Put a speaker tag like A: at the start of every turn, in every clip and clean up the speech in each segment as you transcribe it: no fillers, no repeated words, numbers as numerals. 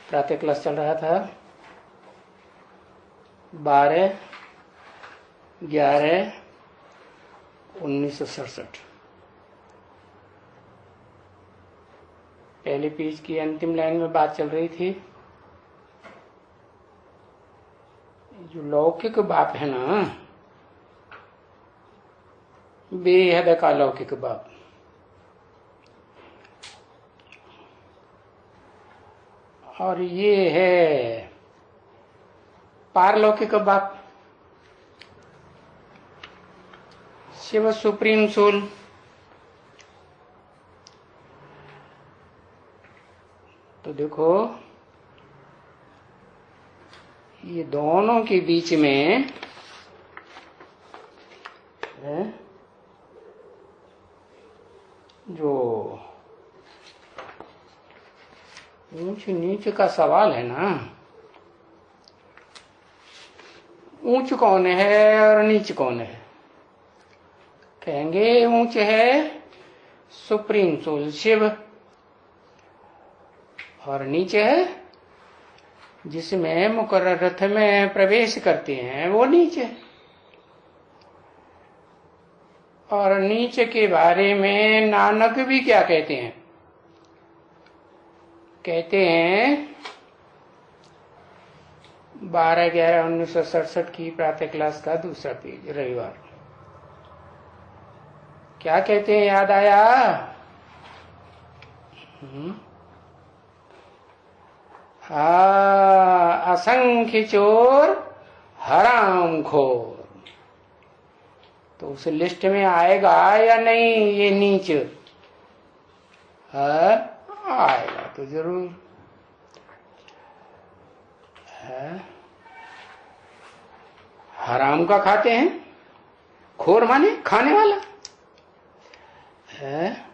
A: प्रातः क्लास चल रहा था 12/11/1967। पहले पेज की अंतिम लाइन में बात चल रही थी। जो लौकिक बाप है ना, बेहद का लौकिक बाप, और ये है पारलौकिक बाप, शिव सुप्रीम सोल। तो देखो, ये दोनों के बीच में जो ऊंच नीच का सवाल है ना, ऊंच कौन है और नीच कौन है? कहेंगे ऊंच है सुप्रीम सोल शिव, और नीचे है जिसमें मुकर्रर रथ में प्रवेश करते हैं वो नीचे। और नीचे के बारे में नानक भी क्या कहते हैं? कहते हैं 12/11/1967 की प्रातः क्लास का दूसरा पेज, रविवार। क्या कहते हैं, याद आया? असंख्य चोर हराम खोर। तो उस लिस्ट में आएगा या नहीं ये नीच? आएगा तो जरूर है। हराम का खाते हैं, खोर माने खाने वाला है।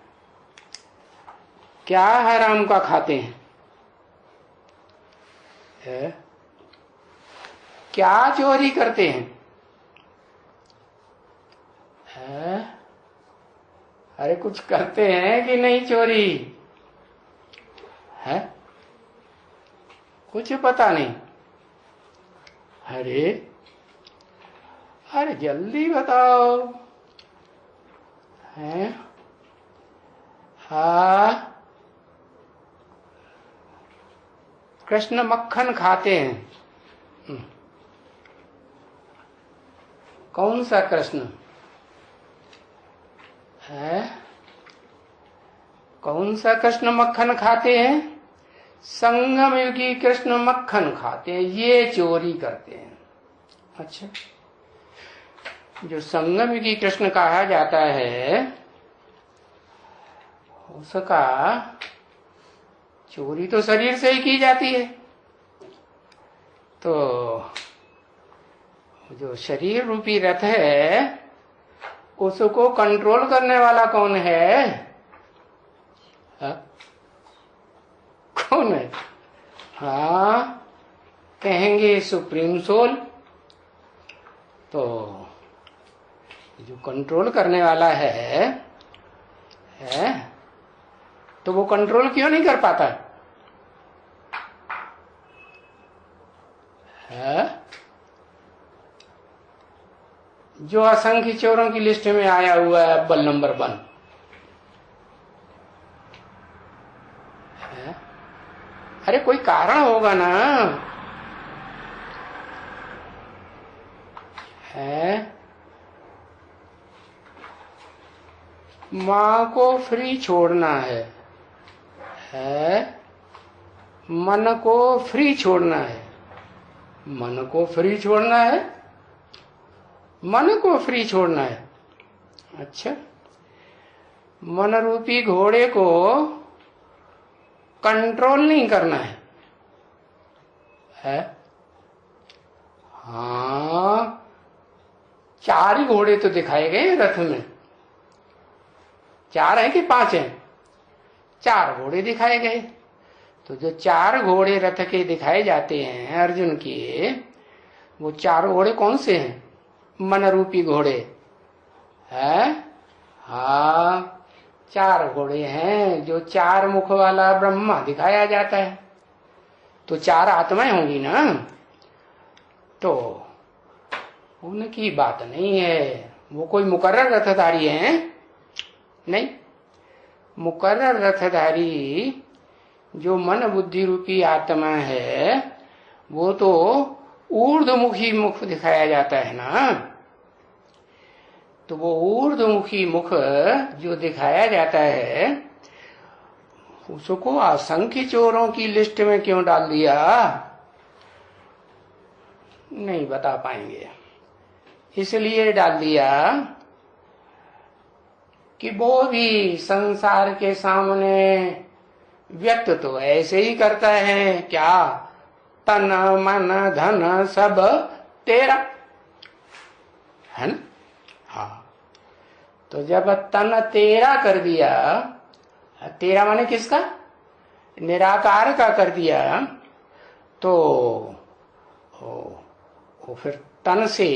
A: क्या हराम का खाते हैं? है क्या चोरी करते हैं? है अरे कुछ करते हैं कि नहीं चोरी? है कुछ पता नहीं। अरे अरे जल्दी बताओ। है हाँ, कृष्ण मक्खन खाते हैं। कौन सा कृष्ण है? कौन सा कृष्ण मक्खन खाते हैं? संगम युगी कृष्ण मक्खन खाते हैं, ये चोरी करते हैं। अच्छा, जो संगम युगी कृष्ण कहा जाता है उसका चोरी तो शरीर से ही की जाती है। तो जो शरीर रूपी रथ है उसको कंट्रोल करने वाला कौन है? कौन है? हाँ, कहेंगे सुप्रीम सोल। तो जो कंट्रोल करने वाला है तो वो कंट्रोल क्यों नहीं कर पाता है? जो असंख्य चोरों की लिस्ट में आया हुआ है अव्वल नंबर 1 है। अरे कोई कारण होगा ना। है माँ को फ्री छोड़ना है, मन को फ्री छोड़ना है, मन को फ्री छोड़ना है, मन को फ्री छोड़ना है। अच्छा, मन रूपी घोड़े को कंट्रोल नहीं करना है? हाँ, 4 ही घोड़े तो दिखाए गए रथ में। 4 हैं कि 5 हैं? 4 घोड़े दिखाए गए। तो जो 4 घोड़े रथ के दिखाए जाते हैं अर्जुन के, वो 4 घोड़े कौन से हैं? मन रूपी घोड़े है। हाँ, 4 घोड़े हैं। जो 4 मुख वाला ब्रह्मा दिखाया जाता है तो 4 आत्माएं होंगी ना, तो उनकी बात नहीं है। वो कोई मुकर्रर रथधारी है नहीं। मुकर्रर रथधारी जो मन बुद्धि रूपी आत्मा है वो तो ऊर्ध्वमुखी मुख दिखाया जाता है ना। तो वो ऊर्ध्वमुखी मुख जो दिखाया जाता है उसको असंख्य चोरों की लिस्ट में क्यों डाल दिया, नहीं बता पाएंगे। इसलिए डाल दिया कि वो भी संसार के सामने व्यक्त तो ऐसे ही करता है, क्या तन मन धन सब तेरा है ना। हाँ, तो जब तन तेरा कर दिया, तेरा माने किसका, निराकार का कर दिया, तो वो फिर तन से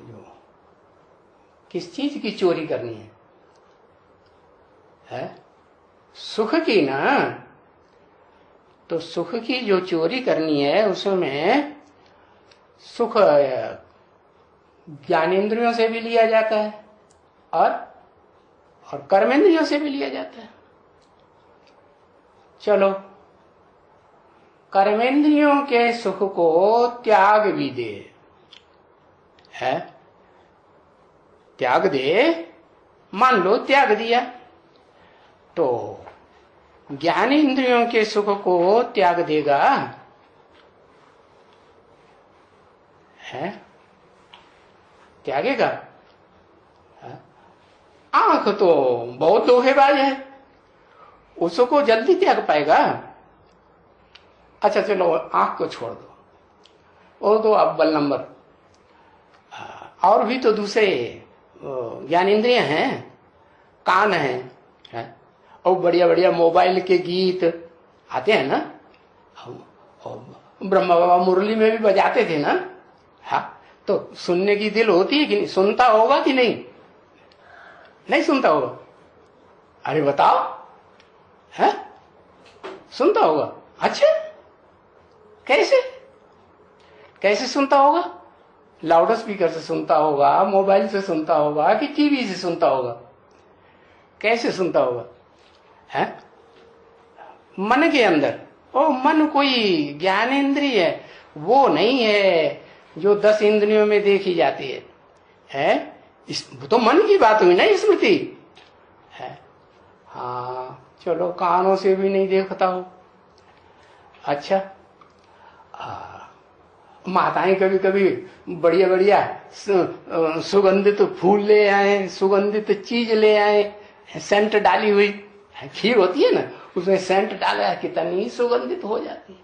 A: जो किस चीज की चोरी करनी है? सुख की ना। तो सुख की जो चोरी करनी है उसमें सुख ज्ञानेंद्रियों से भी लिया जाता है और कर्मेंद्रियों से भी लिया जाता है। चलो, कर्मेंद्रियों के सुख को त्याग भी दे, है त्याग दे, मान लो त्याग दिया, तो ज्ञानेंद्रियों के सुख को त्याग देगा, है त्यागेगा? आंख तो बहुत धोखेबाज है, उसको जल्दी त्याग पाएगा। अच्छा चलो, आंख को छोड़ दो, वो तो अव्वल नंबर। और भी तो दूसरे ज्ञानेंद्रिय हैं, कान है और बढ़िया बढ़िया मोबाइल के गीत आते हैं ना, ब्रह्मा बाबा मुरली में भी बजाते थे ना। हाँ, तो सुनने की दिल होती है कि नहीं? सुनता होगा कि नहीं? नहीं सुनता होगा? अरे बताओ, है सुनता होगा? अच्छा, कैसे कैसे सुनता होगा? लाउड स्पीकर से सुनता होगा, मोबाइल से सुनता होगा कि टीवी से सुनता होगा? कैसे सुनता होगा? है मन के अंदर। ओ, मन कोई ज्ञानेंद्रिय है, वो नहीं है जो 10 इंद्रियों में देखी जाती है? वो तो मन की बात हुई ना, स्मृति है। हाँ चलो, कानों से भी नहीं देखता हो। अच्छा, माताएं कभी कभी बढ़िया बढ़िया सुगंधित फूल ले आए, सुगंधित चीज ले आए, सेंट डाली हुई खीर होती है ना, उसमें सेंट डाला, कितनी सुगंधित हो जाती है।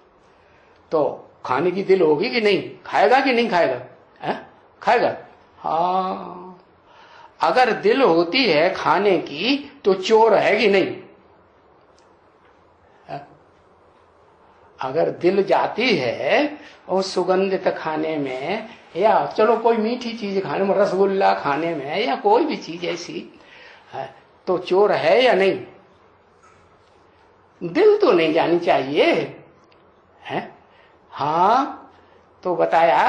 A: तो खाने की दिल होगी कि नहीं? खाएगा कि नहीं खाएगा? है खाएगा। हाँ, अगर दिल होती है खाने की तो चोर है कि नहीं? अगर दिल जाती है और सुगंधित खाने में, या चलो कोई मीठी चीज खाने में, रसगुल्ला खाने में, या कोई भी चीज ऐसी है, तो चोर है या नहीं? दिल तो नहीं जानी चाहिए, है? हाँ, तो बताया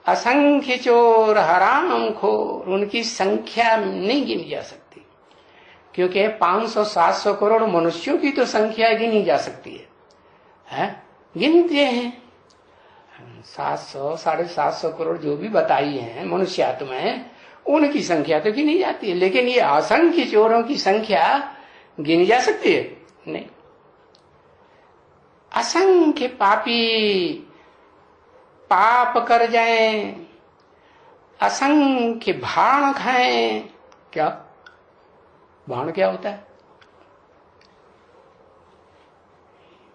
A: असंख्य चोर हराम खोर, उनकी संख्या नहीं गिनी जा सकती, क्योंकि 500-700 करोड़ मनुष्यों की तो संख्या गिनी जा सकती है? गिनते हैं 700-750 करोड़ जो भी बताई हैं मनुष्य आत्माएं, उनकी संख्या तो गिनी जाती है, लेकिन ये असंख्य चोरों की संख्या गिनी जा सकती है? नहीं। असंख्य पापी पाप कर जाएं, असंख्य भाण खाएं। क्या भाण क्या होता है?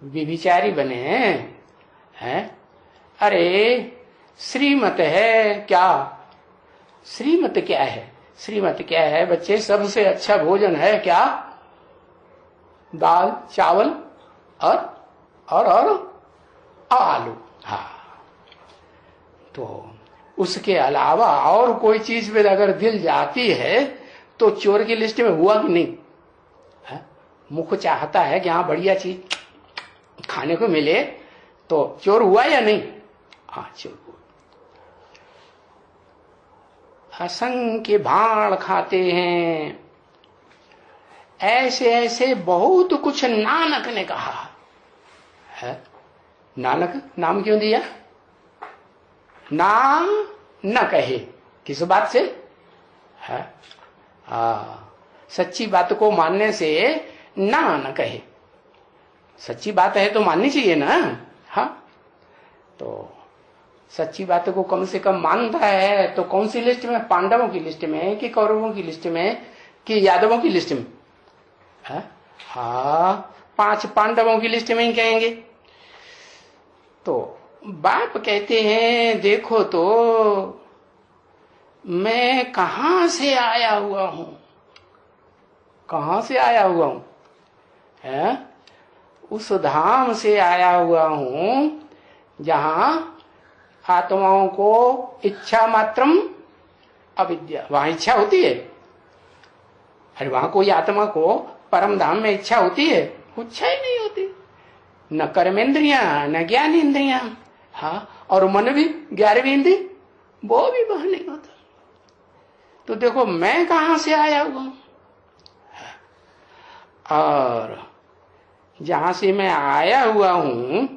A: व्यभिचारी बने हैं? अरे श्रीमत है क्या? श्रीमत क्या है? श्रीमत क्या है बच्चे? सबसे अच्छा भोजन है क्या? दाल चावल और आलू। हाँ, तो उसके अलावा और कोई चीज पे अगर दिल जाती है तो चोर की लिस्ट में हुआ कि नहीं? है? मुख चाहता है कि हाँ बढ़िया चीज खाने को मिले, तो चोर हुआ या नहीं? हाँ चोर हुआ। असंख्य भाण खाते हैं, ऐसे ऐसे बहुत कुछ नानक ने कहा है। नानक नाम क्यों दिया? नाम न कहे, किस बात से है? सच्ची बात को मानने से ना न कहे। सच्ची बात है तो माननी चाहिए ना। हाँ, तो सच्ची बात को कम से कम मानता है तो कौन सी लिस्ट में? पांडवों की लिस्ट में कि कौरवों की लिस्ट में कि यादवों की लिस्ट में? हाँ, 5 पांडवों की लिस्ट में ही कहेंगे। तो बाप कहते हैं देखो तो मैं कहां से आया हुआ हूं, कहां से आया हुआ हूं है? उस धाम से आया हुआ हूं जहां आत्माओं को इच्छा मात्रम अविद्या, वहां इच्छा होती है। अरे वहां कोई आत्मा को परम धाम में इच्छा होती है? इच्छा ही नहीं होती, न कर्मेंद्रिया न ज्ञान इंद्रिया। हाँ, और मन भी 11वीं इंद्री वो भी वह नहीं होता। तो देखो मैं कहां से आया हुआ हूं, और जहां से मैं आया हुआ हूं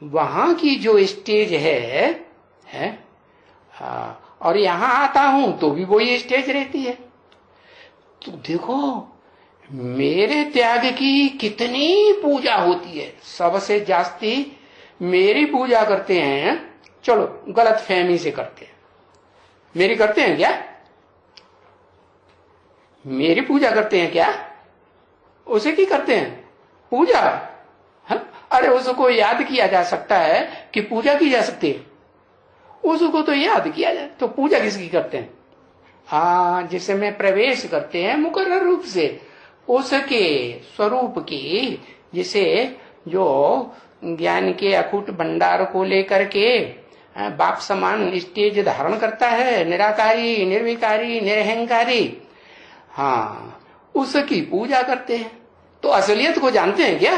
A: वहां की जो स्टेज है और यहां आता हूं तो भी वही स्टेज रहती है। तो देखो मेरे त्याग की कितनी पूजा होती है। सबसे जास्ती मेरी पूजा करते हैं, चलो गलत फहमी से करते हैं। मेरी करते हैं क्या? मेरी पूजा करते हैं क्या? उसे की करते हैं पूजा? अरे उसको याद किया जा सकता है कि पूजा की जा सकती है, उसको तो याद किया जाए, तो पूजा किसकी करते हैं? हाँ, जिसमें प्रवेश करते हैं मुकर्रर रूप से उसके स्वरूप की, जिसे जो ज्ञान के अकूट भंडार को लेकर के बाप समान स्टेज धारण करता है, निराकारी निर्विकारी निरहंकारी, हाँ उसकी पूजा करते हैं। तो असलियत को जानते हैं क्या?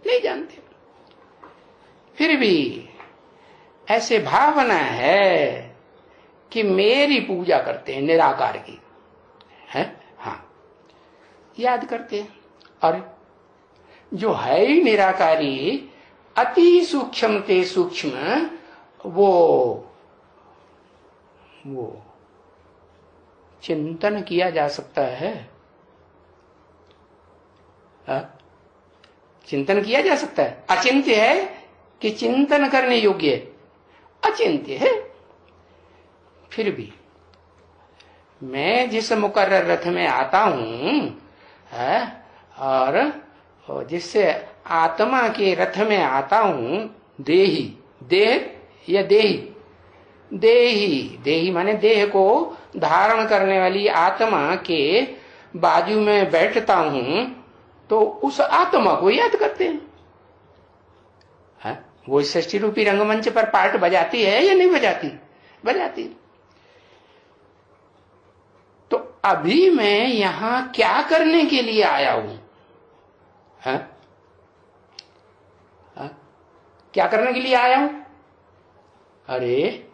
A: नहीं जानते। फिर भी ऐसे भावना है कि मेरी पूजा करते हैं निराकार की है। हाँ, याद करते हैं। और जो है ही निराकारी, अति सूक्ष्म ते सूक्ष्म वो चिंतन किया जा सकता है। चिंतन किया जा सकता है। अचिंत्य है कि चिंतन करने योग्य है? अचिंत्य है। फिर भी मैं जिस मुकर्रर रथ में आता हूं और जिससे आत्मा के रथ में आता हूं, देही, देह या देही, देही माने देह को धारण करने वाली आत्मा के बाजू में बैठता हूं, तो उस आत्मा को याद करते हैं। वो षष्ठी रूपी रंगमंच पर पार्ट बजाती है या नहीं बजाती? बजाती। तो अभी मैं यहां क्या करने के लिए आया हूं? क्या करने के लिए आया हूं? अरे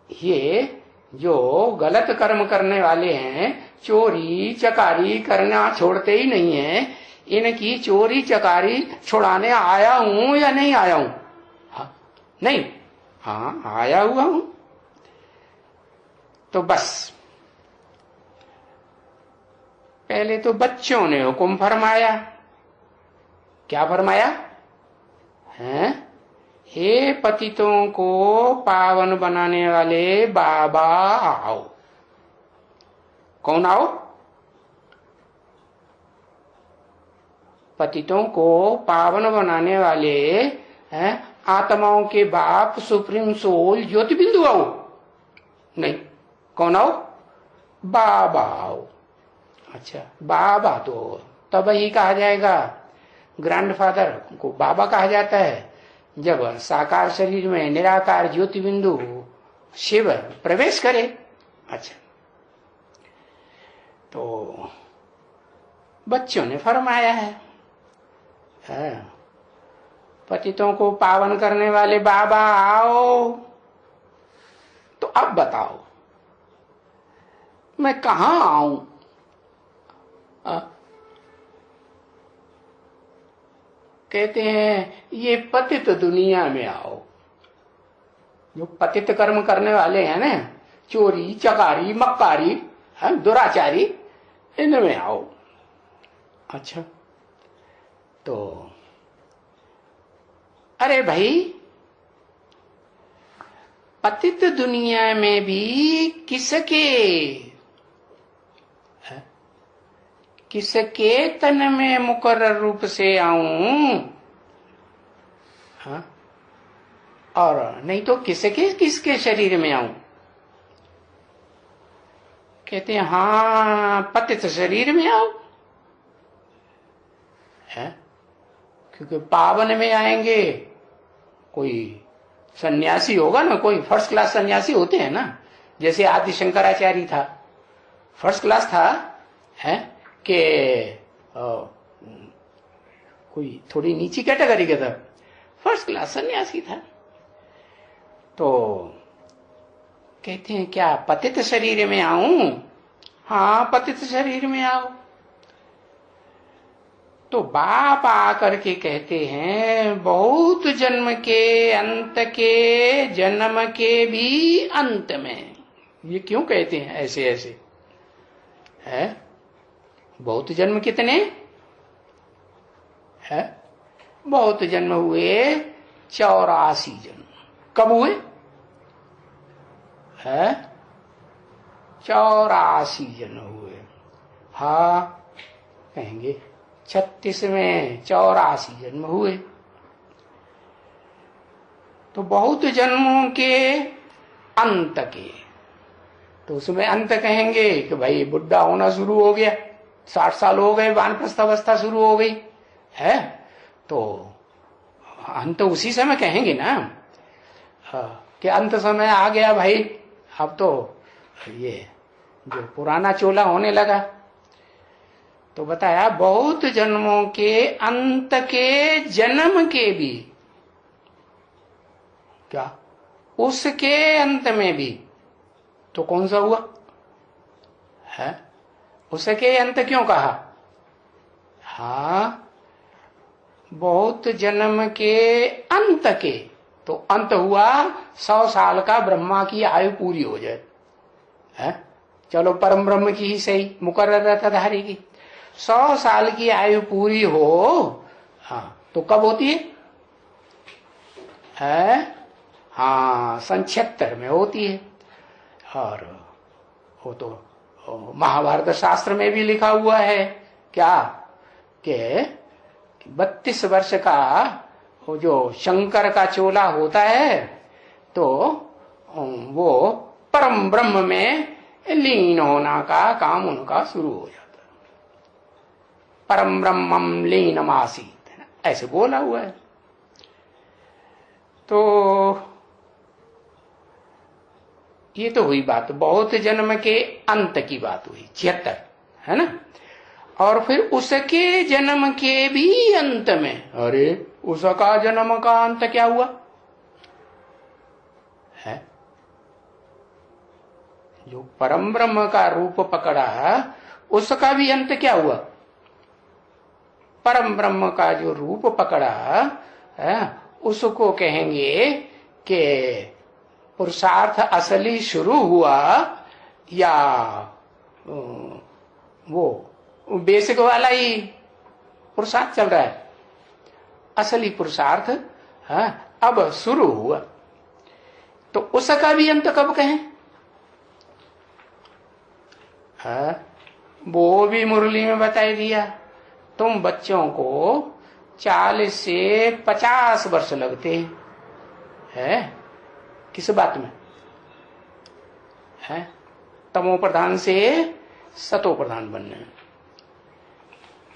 A: ये जो गलत कर्म करने वाले हैं, चोरी चकारी करना छोड़ते ही नहीं है, इनकी चोरी चकारी छुड़ाने आया हूं या नहीं आया हूं? नहीं, हाँ आया हुआ हूं। तो बस पहले तो बच्चों ने हुक्म फरमाया। क्या फरमाया है? हे पतितों को पावन बनाने वाले बाबा आओ। कौन आओ? पतितों को पावन बनाने वाले हैं, आत्माओं के बाप सुप्रीम सोल ज्योति बिंदु आओ। नहीं, कौन आओ? बाबा आओ। अच्छा, बाबा तो तब ही कहा जाएगा, ग्रैंडफादर को बाबा कहा जाता है जब साकार शरीर में निराकार ज्योति बिंदु शिव प्रवेश करे। अच्छा, तो बच्चों ने फरमाया है, पतितों को पावन करने वाले बाबा आओ, तो अब बताओ मैं कहां आऊं? कहते हैं ये पतित दुनिया में आओ। जो पतित कर्म करने वाले हैं ना, चोरी चकारी मक्कारी दुराचारी, इनमें आओ। अच्छा, तो अरे भाई, पतित दुनिया में भी किसके तन में मुकर्रर रूप से आऊं? और नहीं तो किसके शरीर में आऊं? कहते हैं हाँ, पतित शरीर में आओ। क्योंकि पावन में आएंगे, कोई सन्यासी होगा ना, कोई फर्स्ट क्लास सन्यासी होते हैं ना, जैसे आदि शंकराचार्य था, फर्स्ट क्लास था, है कि कोई थोड़ी नीची कैटेगरी का था, फर्स्ट क्लास सन्यासी था। तो कहते हैं क्या पतित शरीर में आऊं? हाँ, पतित शरीर में आओ। तो बाप आकर के कहते हैं बहुत जन्म के अंत के जन्म के भी अंत में। ये क्यों कहते हैं ऐसे ऐसे? है बहुत जन्म कितने है? बहुत जन्म हुए 84 जन्म। कब हुए? है 84 जन्म हुए। हाँ कहेंगे 36 में 84 जन्म हुए। तो बहुत जन्मों के अंत के, तो उसमें अंत कहेंगे कि भाई बुढ़ा होना शुरू हो गया, 60 साल हो गए, वानप्रस्थ अवस्था शुरू हो गई है, तो अंत उसी समय कहेंगे ना कि अंत समय आ गया भाई, अब तो ये जो पुराना चोला होने लगा। तो बताया बहुत जन्मों के अंत के जन्म के भी, क्या उसके अंत में भी, तो कौन सा हुआ है? उसके अंत क्यों कहा? हाँ बहुत जन्म के अंत के, तो अंत हुआ 100 साल का ब्रह्मा की आयु पूरी हो जाए, है चलो परम ब्रह्म की ही सही, मुकर्रर रथधारी की 100 साल की आयु पूरी हो, हाँ तो कब होती है? हाँ 76 में होती है। और वो तो महाभारत शास्त्र में भी लिखा हुआ है क्या कि 32 वर्ष का वो जो शंकर का चोला होता है, तो वो परम ब्रह्म में लीन होना का काम उनका शुरू हो जाता है। परम ब्रह्मम लीनमासीत, ऐसे बोला हुआ है। तो ये तो हुई बात, बहुत जन्म के अंत की बात हुई 76, है ना। और फिर उसके जन्म के भी अंत में, अरे उसका जन्म का अंत क्या हुआ है? जो परम ब्रह्म का रूप पकड़ा उसका भी अंत क्या हुआ? परम ब्रह्म का जो रूप पकड़ा है उसको कहेंगे कि पुरुषार्थ असली शुरू हुआ या वो बेसिक वाला ही पुरुषार्थ चल रहा है? असली पुरुषार्थ अब शुरू हुआ। तो उसका भी अंत कब कहें? वो भी मुरली में बता दिया। तुम बच्चों को 40 से 50 वर्ष लगते हैं, किस बात में है? तमो प्रधान से सतो प्रधान बनने में।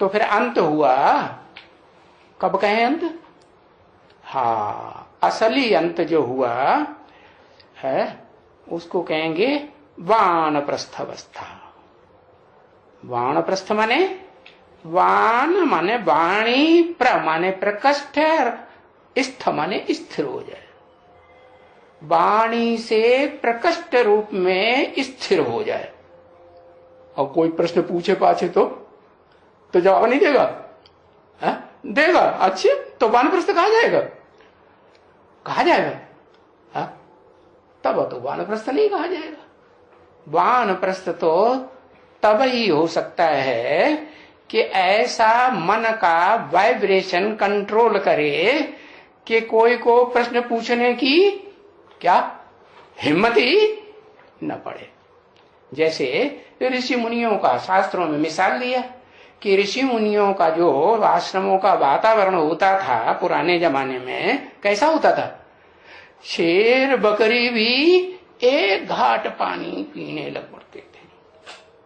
A: तो फिर अंत हुआ, कब कहें अंत? हाँ असली अंत जो हुआ है उसको कहेंगे वानप्रस्थ अवस्था। वानप्रस्थ माने वान माने वाणी, प्र माने प्रकष्ट, स्थ माने स्थिर हो जाए। वाणी से प्रकष्ट रूप में स्थिर हो जाए। और कोई प्रश्न पूछे पाछे तो जवाब नहीं देगा? है? देगा। अच्छे, तो वानप्रस्थ कहा जाएगा? कहा जाएगा? है? तब तो वानप्रस्थ नहीं कहा जाएगा। वानप्रस्थ तो तब ही हो सकता है कि ऐसा मन का वाइब्रेशन कंट्रोल करे कि कोई को प्रश्न पूछने की क्या हिम्मत ही न पड़े। जैसे ऋषि मुनियों का शास्त्रों में मिसाल दिया कि ऋषि मुनियों का जो आश्रमों का वातावरण होता था पुराने जमाने में, कैसा होता था? शेर बकरी भी एक घाट पानी पीने लग पड़ते थे।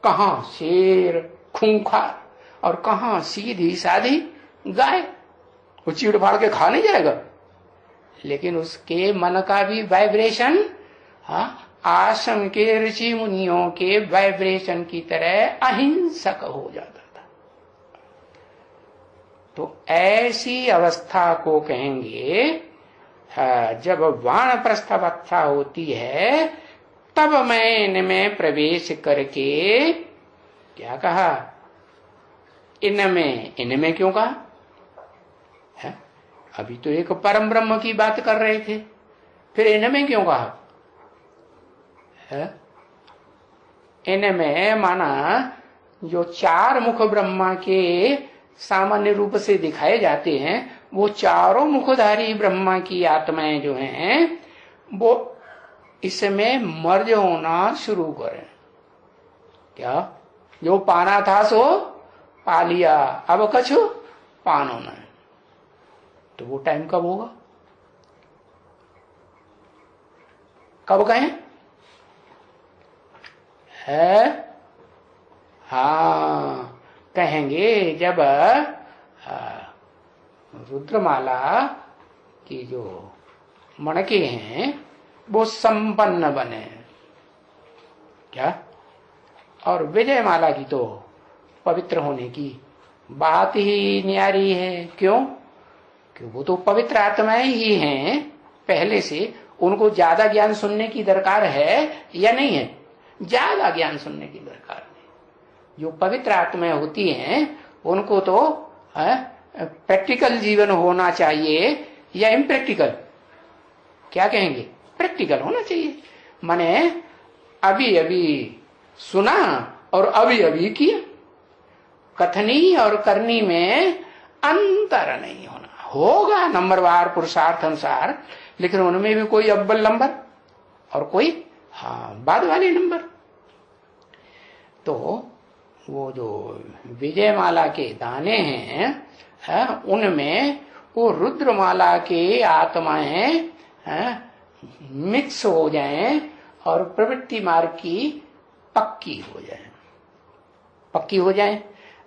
A: कहां शेर खूंखार और कहां सीधी साधी गाय, वो चीड़ फाड़ के खा नहीं जाएगा, लेकिन उसके मन का भी वाइब्रेशन आश्रम के ऋषि मुनियों के वाइब्रेशन की तरह अहिंसक हो जाता था। तो ऐसी अवस्था को कहेंगे जब वानप्रस्थ अवस्था होती है, तब मैं इनमें प्रवेश करके क्या कहा? इनमें क्यों कहा है? अभी तो एक परम ब्रह्म की बात कर रहे थे, फिर इनमें क्यों कहा है? इनमें माना जो चार मुख ब्रह्मा के सामान्य रूप से दिखाए जाते हैं, वो चारों मुखधारी ब्रह्मा की आत्माएं जो हैं वो इसमें मर्ज होना शुरू करें। क्या? जो पाना था सो पा लिया, अब कछु पानो न। तो वो टाइम कब होगा? कब कहें? है? हाँ, कहेंगे जब रुद्रमाला की जो मणके हैं वो संपन्न बने। क्या? और विजयमाला की तो पवित्र होने की बात ही न्यारी है। क्यों? कि वो तो पवित्र आत्माएं ही हैं पहले से, उनको ज्यादा ज्ञान सुनने की दरकार है या नहीं है? ज्यादा ज्ञान सुनने की दरकार नहीं। जो पवित्र आत्माएं होती हैं उनको तो प्रैक्टिकल जीवन होना चाहिए या इम्प्रैक्टिकल? क्या कहेंगे? प्रैक्टिकल होना चाहिए। माने अभी अभी सुना और अभी अभी किया, कथनी और करनी में अंतर नहीं होना। होगा नंबरवार पुरुषार्थ अनुसार, लेकिन उनमें भी कोई अव्वल नंबर और कोई बाद वाले नंबर। तो वो जो विजयमाला के दाने हैं उनमें वो रुद्रमाला के आत्माएं मिक्स हो जाएं और प्रवृत्ति मार्ग की पक्की हो जाए। पक्की हो जाए,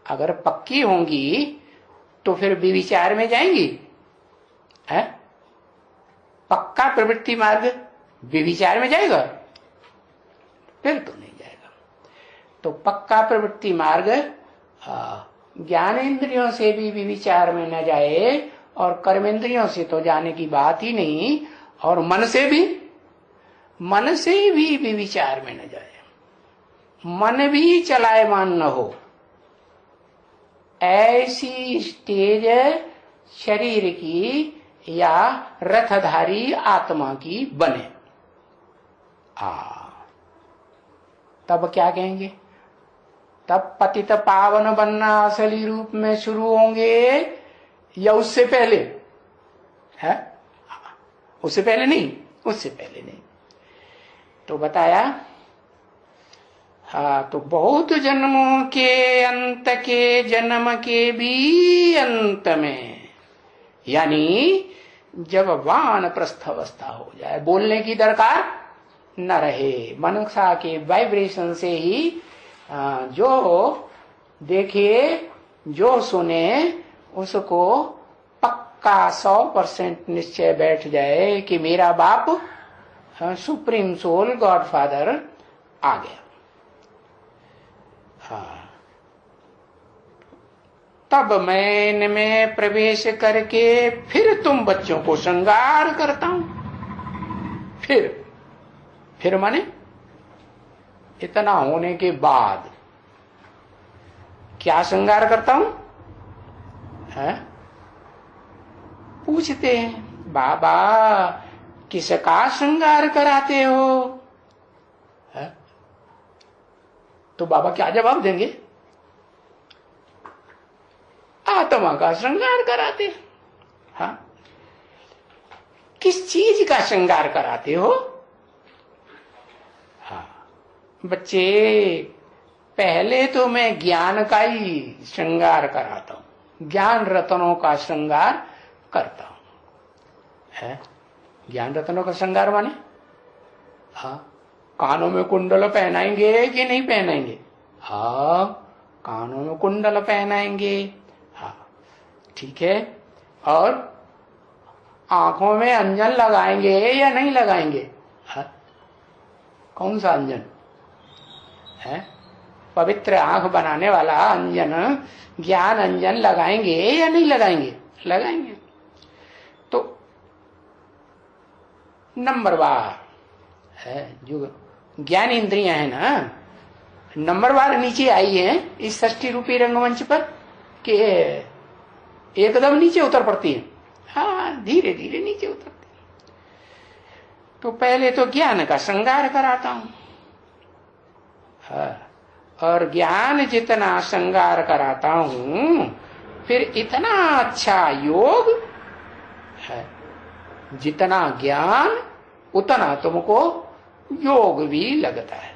A: अगर पक्की होंगी तो फिर विचार में जाएंगी है? पक्का प्रवृत्ति मार्ग विचार में जाएगा? फिर तो नहीं जाएगा। तो पक्का प्रवृत्ति मार्ग ज्ञानेन्द्रियों से भी विचार में न जाए और कर्मेंद्रियों से तो जाने की बात ही नहीं, और मन से भी विचार में न जाए, मन भी चलायमान न हो, ऐसी स्टेज शरीर की या रथधारी आत्मा की बने। तब क्या कहेंगे? तब पतित पावन बनना असली रूप में शुरू होंगे या उससे पहले है? उससे पहले नहीं, उससे पहले नहीं। तो बताया तो बहुत जन्मों के अंत के जन्म के भी अंत में, यानी जब वानप्रस्थ अवस्था हो जाए, बोलने की दरकार न रहे, मनसा के वाइब्रेशन से ही जो देखे जो सुने उसको पक्का 100% निश्चय बैठ जाए कि मेरा बाप सुप्रीम सोल गॉडफादर आ गया। तब मैं इनमें प्रवेश करके फिर तुम बच्चों को श्रृंगार करता हूं। फिर माने इतना होने के बाद क्या श्रृंगार करता हूं? है? पूछते हैं, बाबा किसका श्रृंगार कराते हो? है? तो बाबा क्या जवाब देंगे? आत्मा का श्रृंगार कराते। हाँ, किस चीज का श्रृंगार कराते हो? हाँ बच्चे, पहले तो मैं ज्ञान का ही श्रृंगार कराता हूं, ज्ञान रत्नों का श्रृंगार करता हूं। है? ज्ञान रत्नों का श्रृंगार माने हाँ, कानों में कुंडल पहनाएंगे कि नहीं पहनाएंगे? हाँ, कानों में कुंडल पहनाएंगे। हाँ ठीक है। और आंखों में अंजन लगाएंगे या नहीं लगाएंगे? हाँ? कौन सा अंजन है? पवित्र आंख बनाने वाला अंजन, ज्ञान अंजन लगाएंगे या नहीं लगाएंगे? लगाएंगे। तो नंबरवार है जो ज्ञान इंद्रियां है ना, नंबरवार नीचे आई है इस षष्ठी रूपी रंगमंच पर कि एकदम नीचे उतर पड़ती है। हाँ, धीरे धीरे नीचे उतरती है। तो पहले तो ज्ञान का श्रृंगार कराता हूं। हाँ, और ज्ञान जितना श्रृंगार कराता हूं, फिर इतना अच्छा योग है। जितना ज्ञान उतना तुमको योग भी लगता है।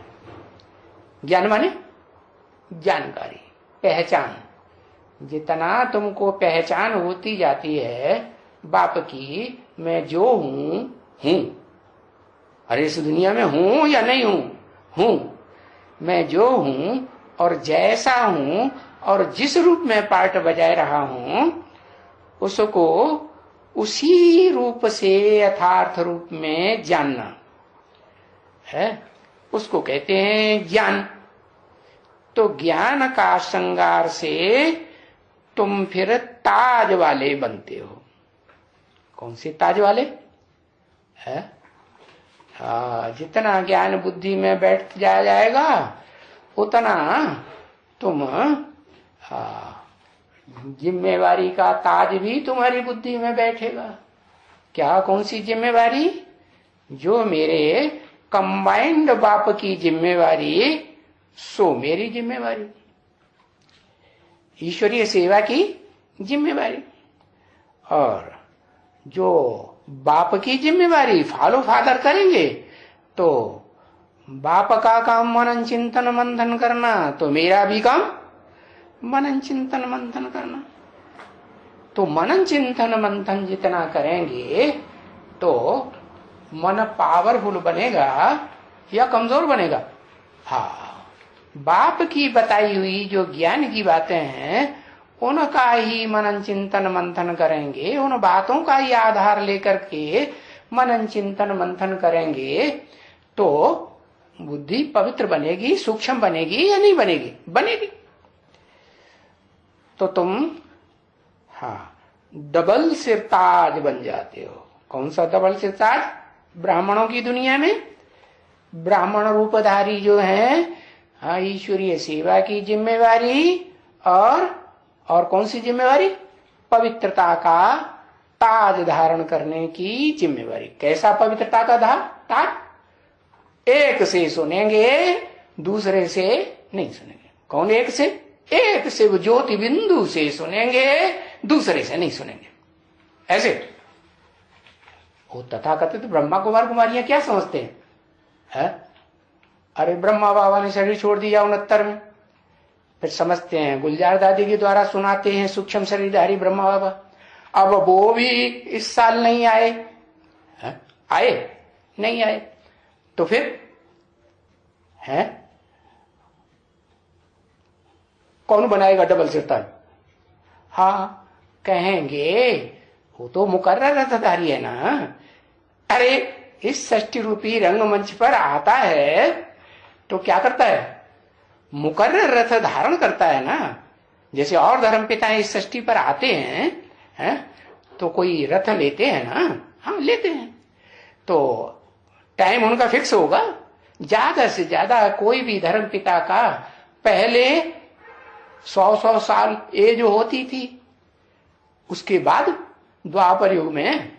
A: ज्ञान माने जानकारी, पहचान। जितना तुमको पहचान होती जाती है बाप की, मैं जो हूं, अरे इस दुनिया में हूं या नहीं हूं, मैं जो हूं और जैसा हूं और जिस रूप में पार्ट बजाय रहा हूं, उसको उसी रूप से यथार्थ रूप में जानना है, उसको कहते हैं ज्ञान। तो ज्ञान का श्रृंगार से तुम फिर ताज वाले बनते हो। कौन से ताज वाले है? जितना ज्ञान बुद्धि में बैठ जाएगा उतना तुम जिम्मेवारी का ताज भी तुम्हारी बुद्धि में बैठेगा। क्या? कौन सी जिम्मेवारी? जो मेरे कंबाइंड बाप की जिम्मेवारी, सो मेरी जिम्मेवारी, ईश्वरीय सेवा की जिम्मेवारी। और जो बाप की जिम्मेवारी फॉलो फादर करेंगे, तो बाप का काम मनन चिंतन मंथन करना, तो मेरा भी काम मनन चिंतन मंथन करना। तो मनन चिंतन मंथन जितना करेंगे तो मन पावरफुल बनेगा या कमजोर बनेगा? हाँ, बाप की बताई हुई जो ज्ञान की बातें हैं उनका ही मनन चिंतन मंथन करेंगे, उन बातों का ही आधार लेकर के मनन चिंतन मंथन करेंगे, तो बुद्धि पवित्र बनेगी, सूक्ष्म बनेगी या नहीं बनेगी? बनेगी। तो तुम डबल सिरताज बन जाते हो। कौन सा डबल सिरताज? ब्राह्मणों की दुनिया में ब्राह्मण रूपधारी जो है, ईश्वरीय सेवा की जिम्मेवारी और कौन सी जिम्मेवारी? पवित्रता का ताज धारण करने की जिम्मेवारी। कैसा पवित्रता का ताज? एक से सुनेंगे, दूसरे से नहीं सुनेंगे। कौन एक से? एक से वो ज्योति बिंदु से सुनेंगे, दूसरे से नहीं सुनेंगे। ऐसे वो तथाकथित ब्रह्मा कुमार कुमारियां क्या समझते हैं? अरे ब्रह्मा बाबा ने शरीर छोड़ दिया 69 में, फिर समझते हैं गुलजार दादी के द्वारा सुनाते हैं सूक्ष्म शरीरधारी ब्रह्मा बाबा, अब वो भी इस साल नहीं आए। आए? नहीं आए। तो फिर है कौन बनाएगा डबल सिरताज? हाँ, कहेंगे वो तो मुकर्रर रथधारी है ना। अरे इस षष्ठी रूपी रंगमंच पर आता है तो क्या करता है? मुकर्रर रथ धारण करता है ना। जैसे और धर्मपिता इस सृष्टि पर आते हैं, तो कोई रथ लेते हैं ना, हाँ लेते हैं, तो टाइम उनका फिक्स होगा। ज्यादा से ज्यादा कोई भी धर्मपिता का पहले 100 साल एज होती थी, उसके बाद द्वापर युग में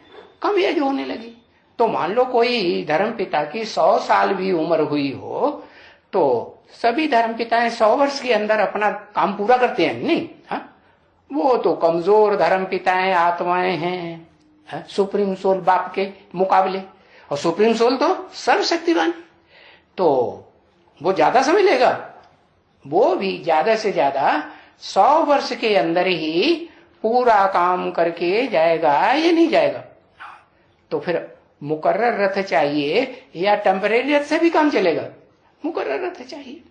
A: कम एज होने लगी। तो मान लो कोई धर्मपिता की 100 साल भी उम्र हुई हो, तो सभी धर्मपिताएं 100 वर्ष के अंदर अपना काम पूरा करते हैं नहीं? हाँ, वो तो कमजोर धर्मपिताएं आत्माएं हैं, सुप्रीम सोल बाप के मुकाबले, और सुप्रीम सोल तो सर्वशक्तिवान, तो वो ज्यादा समय लेगा। वो भी ज्यादा से ज्यादा 100 वर्ष के अंदर ही पूरा काम करके जाएगा या नहीं जाएगा? तो फिर मुकर्रर रथ चाहिए या टेम्परेरी रथ से भी काम चलेगा? मुकर्रर रथ चाहिए।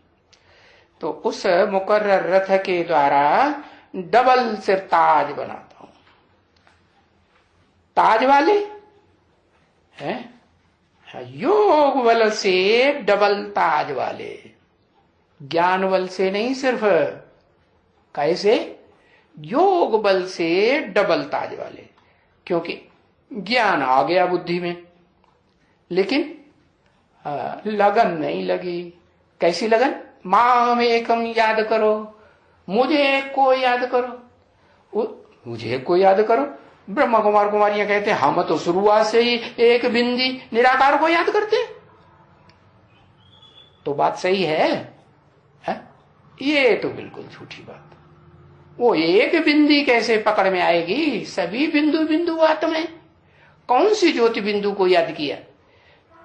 A: तो उस मुकर्रर रथ के द्वारा डबल सिर ताज बनाता हूं। ताज वाले हैं, योग बल से डबल ताज वाले, ज्ञान बल से नहीं, सिर्फ कैसे? योग बल से डबल ताज वाले। क्योंकि ज्ञान आ गया बुद्धि में, लेकिन लगन नहीं लगी। कैसी लगन? माम एकम याद करो, मुझे एक को याद करो, मुझे एक को याद करो। ब्रह्मा कुमार कुमारियां कहते हैं हम तो शुरुआत से ही एक बिंदी निराकार को याद करते हैं। तो बात सही है? ये तो बिल्कुल झूठी बात। वो एक बिंदी कैसे पकड़ में आएगी? सभी बिंदु बिंदु आत्मा। कौन सी ज्योति बिंदु को याद किया?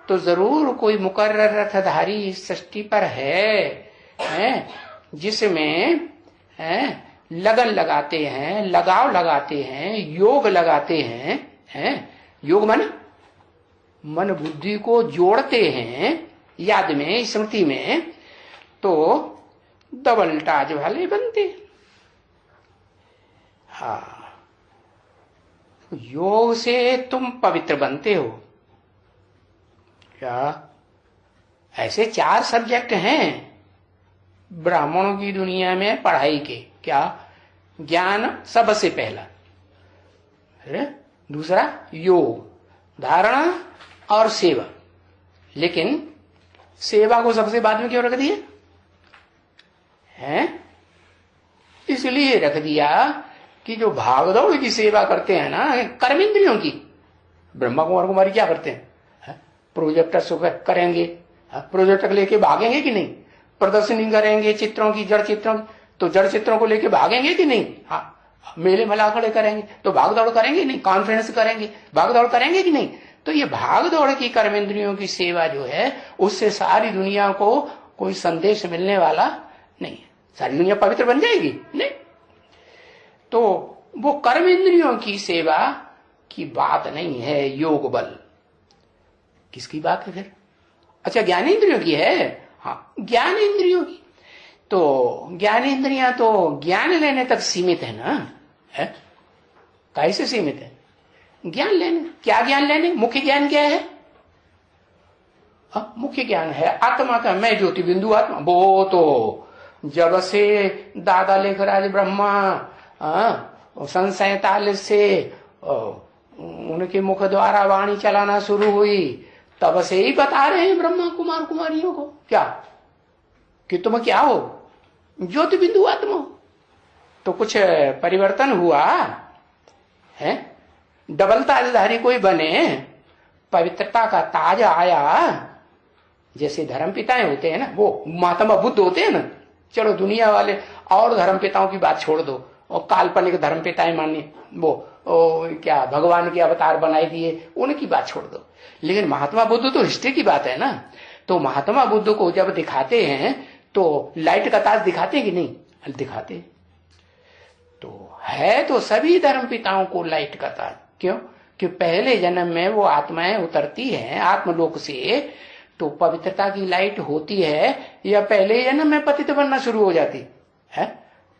A: तो जरूर कोई मुकर्रर रथधारी इस सृष्टि पर है, जिसमें लगन लगाते हैं, लगाव लगाते हैं, योग लगाते हैं, योग मन बुद्धि को जोड़ते हैं याद में, स्मृति में, तो डबल ताज वाले बनते। हाँ, योग से तुम पवित्र बनते हो क्या? ऐसे 4 सब्जेक्ट हैं ब्राह्मणों की दुनिया में पढ़ाई के। क्या? ज्ञान सबसे पहला, दूसरा योग, धारणा और सेवा। लेकिन सेवा को सबसे बाद में क्यों रख दिया है? इसलिए रख दिया कि जो भागदौड़ की सेवा करते हैं ना कर्मेंद्रियों की, ब्रह्मा कुमार कुमारी क्या करते हैं? प्रोजेक्टर से करेंगे, प्रोजेक्टर लेके भागेंगे कि नहीं? प्रदर्शनी करेंगे चित्रों की, जड़ चित्रों की, तो जड़ चित्रों को लेके भागेंगे कि नहीं? हाँ, मेले मला खड़े करेंगे तो भागदौड़ करेंगे नहीं? कॉन्फ्रेंस करेंगे, भागदौड़ करेंगे कि नहीं? तो ये भागदौड़ की कर्मेंद्रियों की सेवा जो है, उससे सारी दुनिया को कोई संदेश मिलने वाला नहीं है। सारी दुनिया पवित्र बन जाएगी? नहीं। तो वो कर्मेंद्रियों की सेवा की बात नहीं है योग बल। किसकी बात है फिर? अच्छा, ज्ञानेंद्रियों की है। हाँ, ज्ञानेंद्रियों की। तो ज्ञानेंद्रियां तो ज्ञान लेने तक सीमित है ना? है कैसे सीमित है? ज्ञान लेने। क्या ज्ञान लेने? मुख्य ज्ञान क्या है? मुख्य ज्ञान है आत्मा का, मैं ज्योति बिंदु आत्मा। वो तो जब से दादा लेखराज ब्रह्मा 47 से उनके मुख द्वारा वाणी चलाना शुरू हुई, तब से ही बता रहे हैं ब्रह्मा कुमार कुमारियों को क्या कि तुम क्या हो? ज्योति बिंदु आत्मा। तो कुछ परिवर्तन हुआ है? डबल ताजधारी कोई बने, पवित्रता का ताज आया। जैसे धर्मपिताएं होते हैं ना, वो महात्मा बुद्ध होते हैं ना। चलो दुनिया वाले और धर्मपिताओं की बात छोड़ दो, और काल्पनिक धर्मपिताएं मानिए, वो क्या भगवान के अवतार बनाए दिए, उनकी बात छोड़ दो। लेकिन महात्मा बुद्ध तो हिस्ट्री की बात है ना। तो महात्मा बुद्ध को जब दिखाते हैं तो लाइट का ताज दिखाते हैं कि नहीं? दिखाते हैं। तो है तो सभी धर्मपिताओं को लाइट का ताज। क्यों? कि पहले जन्म में वो आत्माएं उतरती हैं आत्मलोक से, तो पवित्रता की लाइट होती है, या पहले जन्म में पतित बनना शुरू हो जाती है?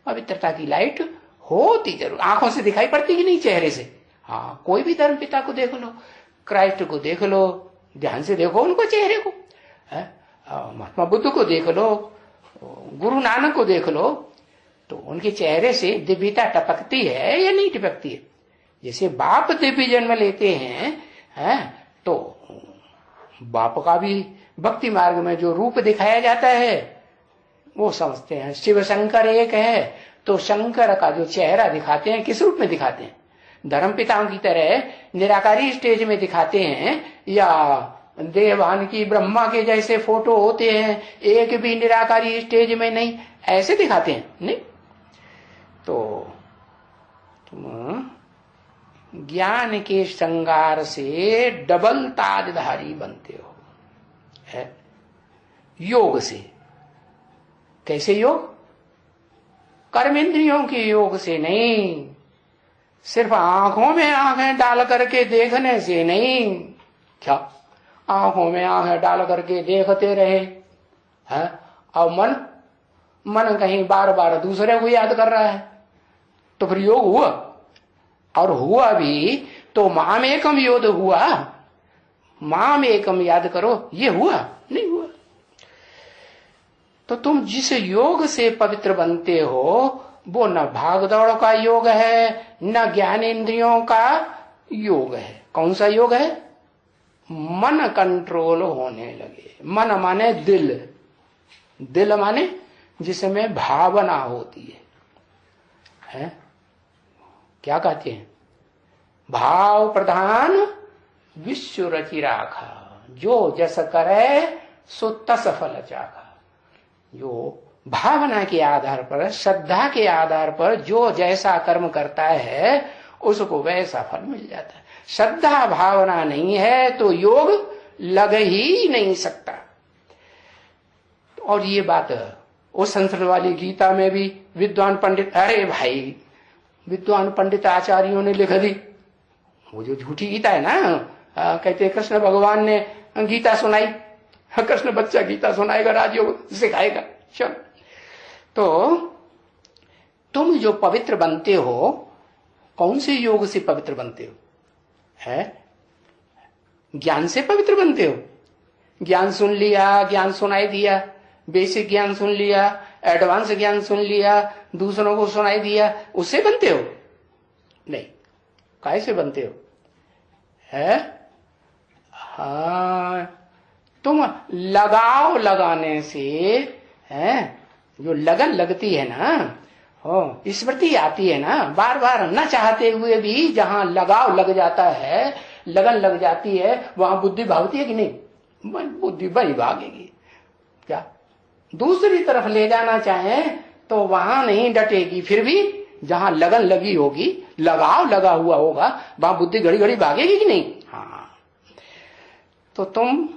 A: पवित्रता की लाइट होती जरूर, आंखों से दिखाई पड़ती कि नहीं? चेहरे से। हाँ, कोई भी धर्मपिता को देख लो, क्राइस्ट को देख लो, ध्यान से देखो उनको चेहरे को, महात्मा बुद्ध को देख लो, गुरु नानक को देख लो, तो उनके चेहरे से दिव्यता टपकती है या नहीं टपकती है? जैसे बाप दिव्य जन्म लेते हैं, तो बाप का भी भक्ति मार्ग में जो रूप दिखाया जाता है वो समझते हैं। शिव शंकर एक है तो शंकर का जो चेहरा दिखाते हैं किस रूप में दिखाते हैं? धर्म पिताओं की तरह निराकारी स्टेज में दिखाते हैं या देवान की ब्रह्मा के जैसे फोटो होते हैं, एक भी निराकारी स्टेज में नहीं, ऐसे दिखाते हैं? नहीं। तो तुम ज्ञान के श्रृंगार से डबल ताजधारी बनते हो, है योग से। कैसे योग? कर्मेंद्रियों के योग से नहीं, सिर्फ आंखों में आंखें डाल करके देखने से नहीं। क्या आंखों में आंखें डाल करके देखते रहे हैं और मन कहीं बार बार दूसरे को याद कर रहा है, तो फिर योग हुआ? और हुआ भी तो माम एकम योग हुआ, माम एकम याद करो, ये हुआ नहीं हुआ। तो तुम जिस योग से पवित्र बनते हो वो न भाग दौड़ का योग है न ज्ञानेंद्रियों का योग है। कौन सा योग है? मन कंट्रोल होने लगे। मन माने दिल, दिल माने जिसमें भावना होती है? क्या कहते हैं? भाव प्रधान विश्व रचि राखा, जो जस करे सो तस फल चाखा। जो भावना के आधार पर, श्रद्धा के आधार पर जो जैसा कर्म करता है उसको वैसा फल मिल जाता है। श्रद्धा भावना नहीं है तो योग लग ही नहीं सकता। और ये बात उस संस्कृत वाली गीता में भी विद्वान पंडित, अरे भाई विद्वान पंडित आचार्यों ने लिख दी, वो जो झूठी गीता है ना, कहते कृष्ण भगवान ने गीता सुनाई, कृष्ण बच्चा गीता सुनाएगा, राजयोग सिखाएगा। चल, तो तुम जो पवित्र बनते हो, कौन से योग से पवित्र बनते हो? है ज्ञान से पवित्र बनते हो। ज्ञान सुन लिया, ज्ञान सुनाई दिया, बेसिक ज्ञान सुन लिया, एडवांस ज्ञान सुन लिया, दूसरों को सुनाई दिया, उससे बनते हो? नहीं। काहे से बनते हो? है हाँ, तुम लगाव लगाने से, है जो लगन लगती है ना, हो स्मृति आती है ना, बार बार न चाहते हुए भी जहां लगाव लग जाता है, लगन लग जाती है, वहां बुद्धि भागती है कि नहीं? बुद्धि बड़ी भागेगी। क्या दूसरी तरफ ले जाना चाहे तो वहां नहीं डटेगी, फिर भी जहां लगन लगी होगी, लगाव लगा हुआ होगा, वहां बुद्धि घड़ी घड़ी भागेगी कि नहीं? हाँ। तो तुम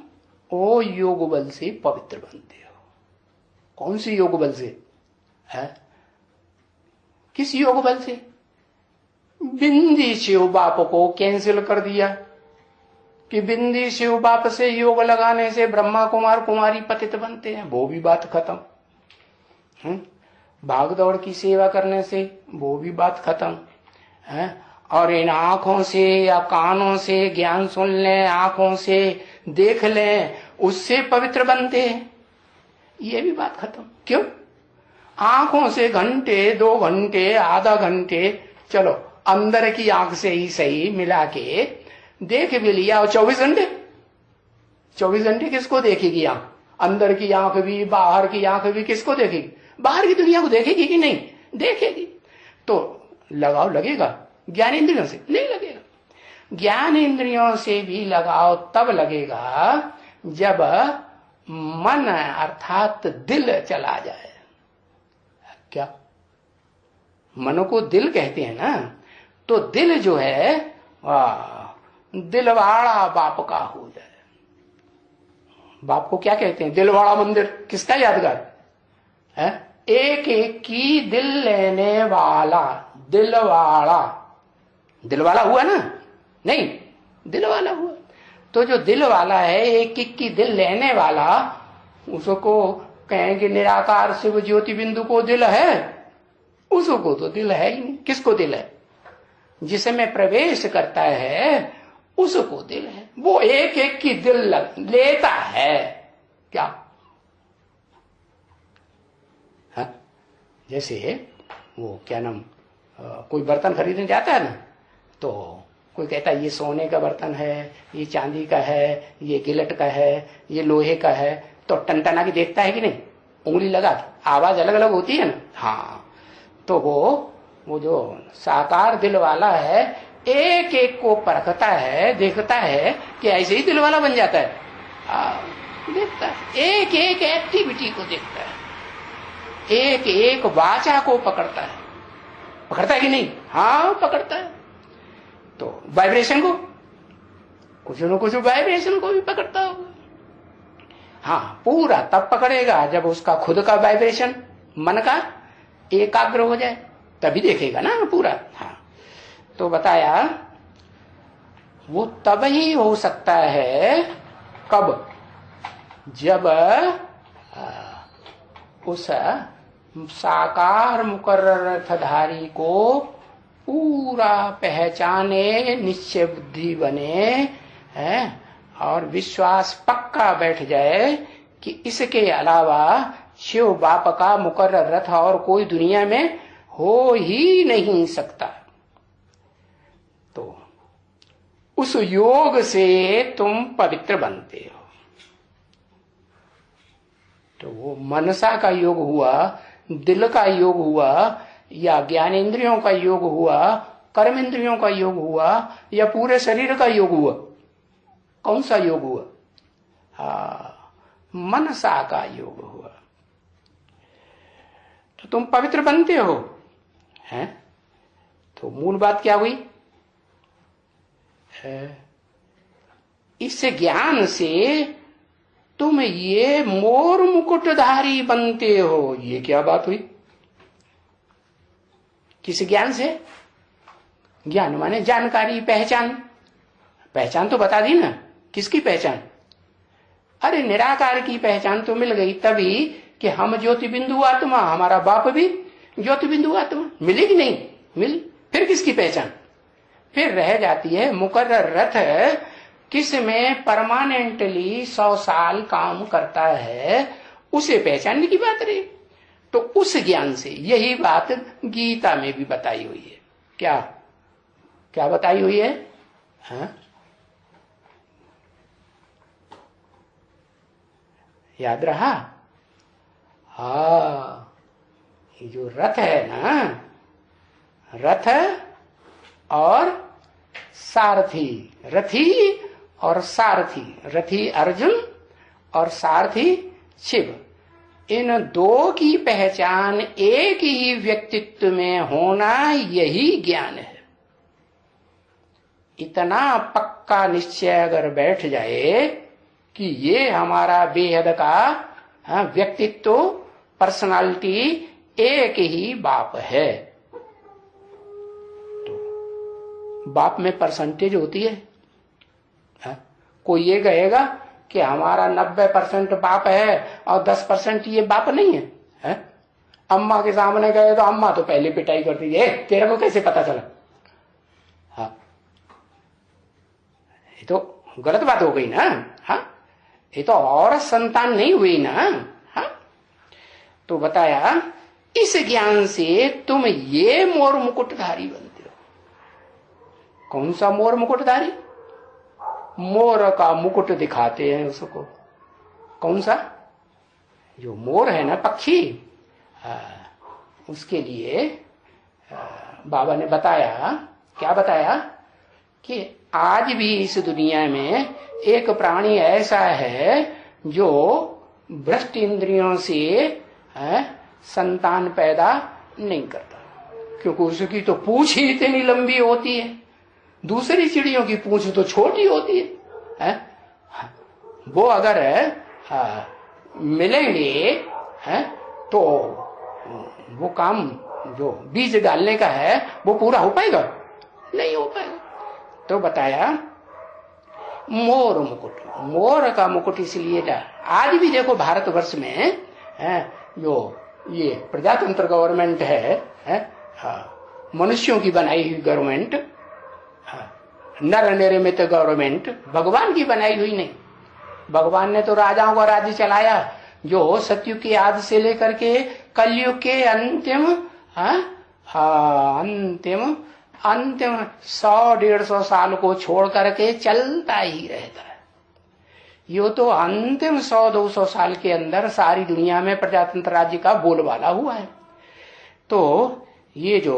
A: वो योग बल से पवित्र बनते हो। कौन सी योग बल से? है किस योग बल से? बिंदी शिव बाप को कैंसिल कर दिया कि बिंदी शिव बाप से योग लगाने से ब्रह्मा कुमार कुमारी पतित बनते हैं, वो भी बात खत्म। भाग दौड़ की सेवा करने से वो भी बात खत्म है। और इन आंखों से या कानों से ज्ञान सुन लें, आंखों से देख लें, उससे पवित्र बनते हैं, ये भी बात खत्म। क्यों? आंखों से घंटे, 2 घंटे, आधा घंटे, चलो अंदर की आंख से ही सही मिला के देख भी लिया, और 24 घंटे, 24 घंटे किसको देखेगी आंख? अंदर की आंख भी, बाहर की आंख भी किसको देखेगी? बाहर की दुनिया को देखेगी कि नहीं? देखेगी। तो लगाव लगेगा ज्ञानेंद्रियों से? नहीं लगेगा। ज्ञानेंद्रियों से भी लगाव तब लगेगा जब मन अर्थात दिल चला जाए। क्या मन को दिल कहते हैं ना? तो दिल जो है दिलवाड़ा बाप का हो जाए। बाप को क्या कहते हैं? दिलवाड़ा मंदिर किसका यादगार है? एक एक की दिल लेने वाला, दिलवाड़ा। दिलवाला हुआ ना? नहीं, दिलवाला हुआ। तो जो दिल वाला है, एक एक की दिल लेने वाला, उसको कहेंगे निराकार शिव ज्योति बिंदु को दिल है? उसको तो दिल है ही नहीं। किसको दिल है? जिसमें प्रवेश करता है उसको दिल है। वो एक एक की दिल लेता है। क्या? हाँ? जैसे वो क्या नाम, कोई बर्तन खरीदने जाता है ना, तो कोई कहता है ये सोने का बर्तन है, ये चांदी का है, ये गिलट का है, ये लोहे का है, तो टनटना की देखता है कि नहीं, उंगली लगा, आवाज अलग अलग होती है ना। हाँ, तो वो जो साकार दिल वाला है एक एक को परखता है, देखता है कि ऐसे ही दिल वाला बन जाता है। देखता है, एक एक एक्टिविटी को देखता है, एक एक वाचा को पकड़ता है। पकड़ता है कि नहीं? हाँ पकड़ता है। तो वाइब्रेशन को, कुछ न कुछ वाइब्रेशन को भी पकड़ता होगा। हाँ, पूरा तब पकड़ेगा जब उसका खुद का वाइब्रेशन मन का एकाग्र हो जाए, तभी देखेगा ना पूरा। हाँ, तो बताया वो तब ही हो सकता है, कब? जब उस साकार मुकर्रर अर्थधारी को पूरा पहचाने, निश्चय बुद्धि बने है, और विश्वास पक्का बैठ जाए कि इसके अलावा शिव बाप का मुकर्रर रथ और कोई दुनिया में हो ही नहीं सकता। तो उस योग से तुम पवित्र बनते हो। तो वो मनसा का योग हुआ, दिल का योग हुआ, या ज्ञानेंद्रियों का योग हुआ, कर्मेंद्रियों का योग हुआ, या पूरे शरीर का योग हुआ? कौन सा योग हुआ? मनसा का योग हुआ। तो तुम पवित्र बनते हो, हैं? तो मूल बात क्या हुई? इस ज्ञान से तुम ये मोर मुकुटधारी बनते हो। ये क्या बात हुई? किस ज्ञान से? ज्ञान माने जानकारी, पहचान। पहचान तो बता दी ना, किसकी पहचान? अरे निराकार की पहचान तो मिल गई तभी कि हम ज्योति बिंदु आत्मा, हमारा बाप भी ज्योति बिंदु आत्मा। मिली कि नहीं मिली? फिर किसकी पहचान? फिर रह जाती है मुकर्रर रथ किस में परमानेंटली 100 साल काम करता है, उसे पहचानने की बात रही। तो उस ज्ञान से, यही बात गीता में भी बताई हुई है। क्या क्या बताई हुई है? हाँ? याद रहा? हाँ, ये जो रथ है ना, रथ और सारथी, रथी और सारथी, रथी अर्जुन और सारथी शिव, इन दो की पहचान एक ही व्यक्तित्व में होना, यही ज्ञान है। इतना पक्का निश्चय अगर बैठ जाए कि ये हमारा बेहद का व्यक्तित्व, पर्सनालिटी एक ही बाप है। तो बाप में परसेंटेज होती है। कोई ये कहेगा कि हमारा 90% बाप है और 10% ये बाप नहीं है, अम्मा के सामने गए तो अम्मा तो पहले पिटाई करती है, तेरे को कैसे पता चला? हाँ, ये तो गलत बात हो गई ना। हाँ, ये तो और संतान नहीं हुई ना। हाँ, तो बताया इस ज्ञान से तुम ये मोर मुकुटधारी बनते हो। कौन सा मोर मुकुटधारी? मोर का मुकुट दिखाते हैं उसको। कौन सा? जो मोर है ना, पक्षी, उसके लिए बाबा ने बताया, क्या बताया कि आज भी इस दुनिया में एक प्राणी ऐसा है जो भ्रष्ट इंद्रियों से संतान पैदा नहीं करता, क्योंकि उसकी तो पूंछ ही इतनी लंबी होती है, दूसरी चिड़ियों की पूंछ तो छोटी होती है। वो अगर मिलेंगे तो वो काम जो बीज डालने का है वो पूरा हो पाएगा? नहीं हो पाएगा। तो बताया मोर मुकुट, मोर का मुकुट इसलिए था। आज भी देखो भारतवर्ष में जो ये प्रजातंत्र गवर्नमेंट है, मनुष्यों की बनाई हुई गवर्नमेंट, नर निर्मित गवर्नमेंट, भगवान की बनाई हुई नहीं। भगवान ने तो राजाओं का राज्य चलाया जो सतयुग के आदि से लेकर के कलयुग के अंतिम अंतिम अंतिम 100-150 साल को छोड़ करके चलता ही रहता है। यो तो अंतिम 100-200 साल के अंदर सारी दुनिया में प्रजातंत्र राज्य का बोलबाला हुआ है। तो ये जो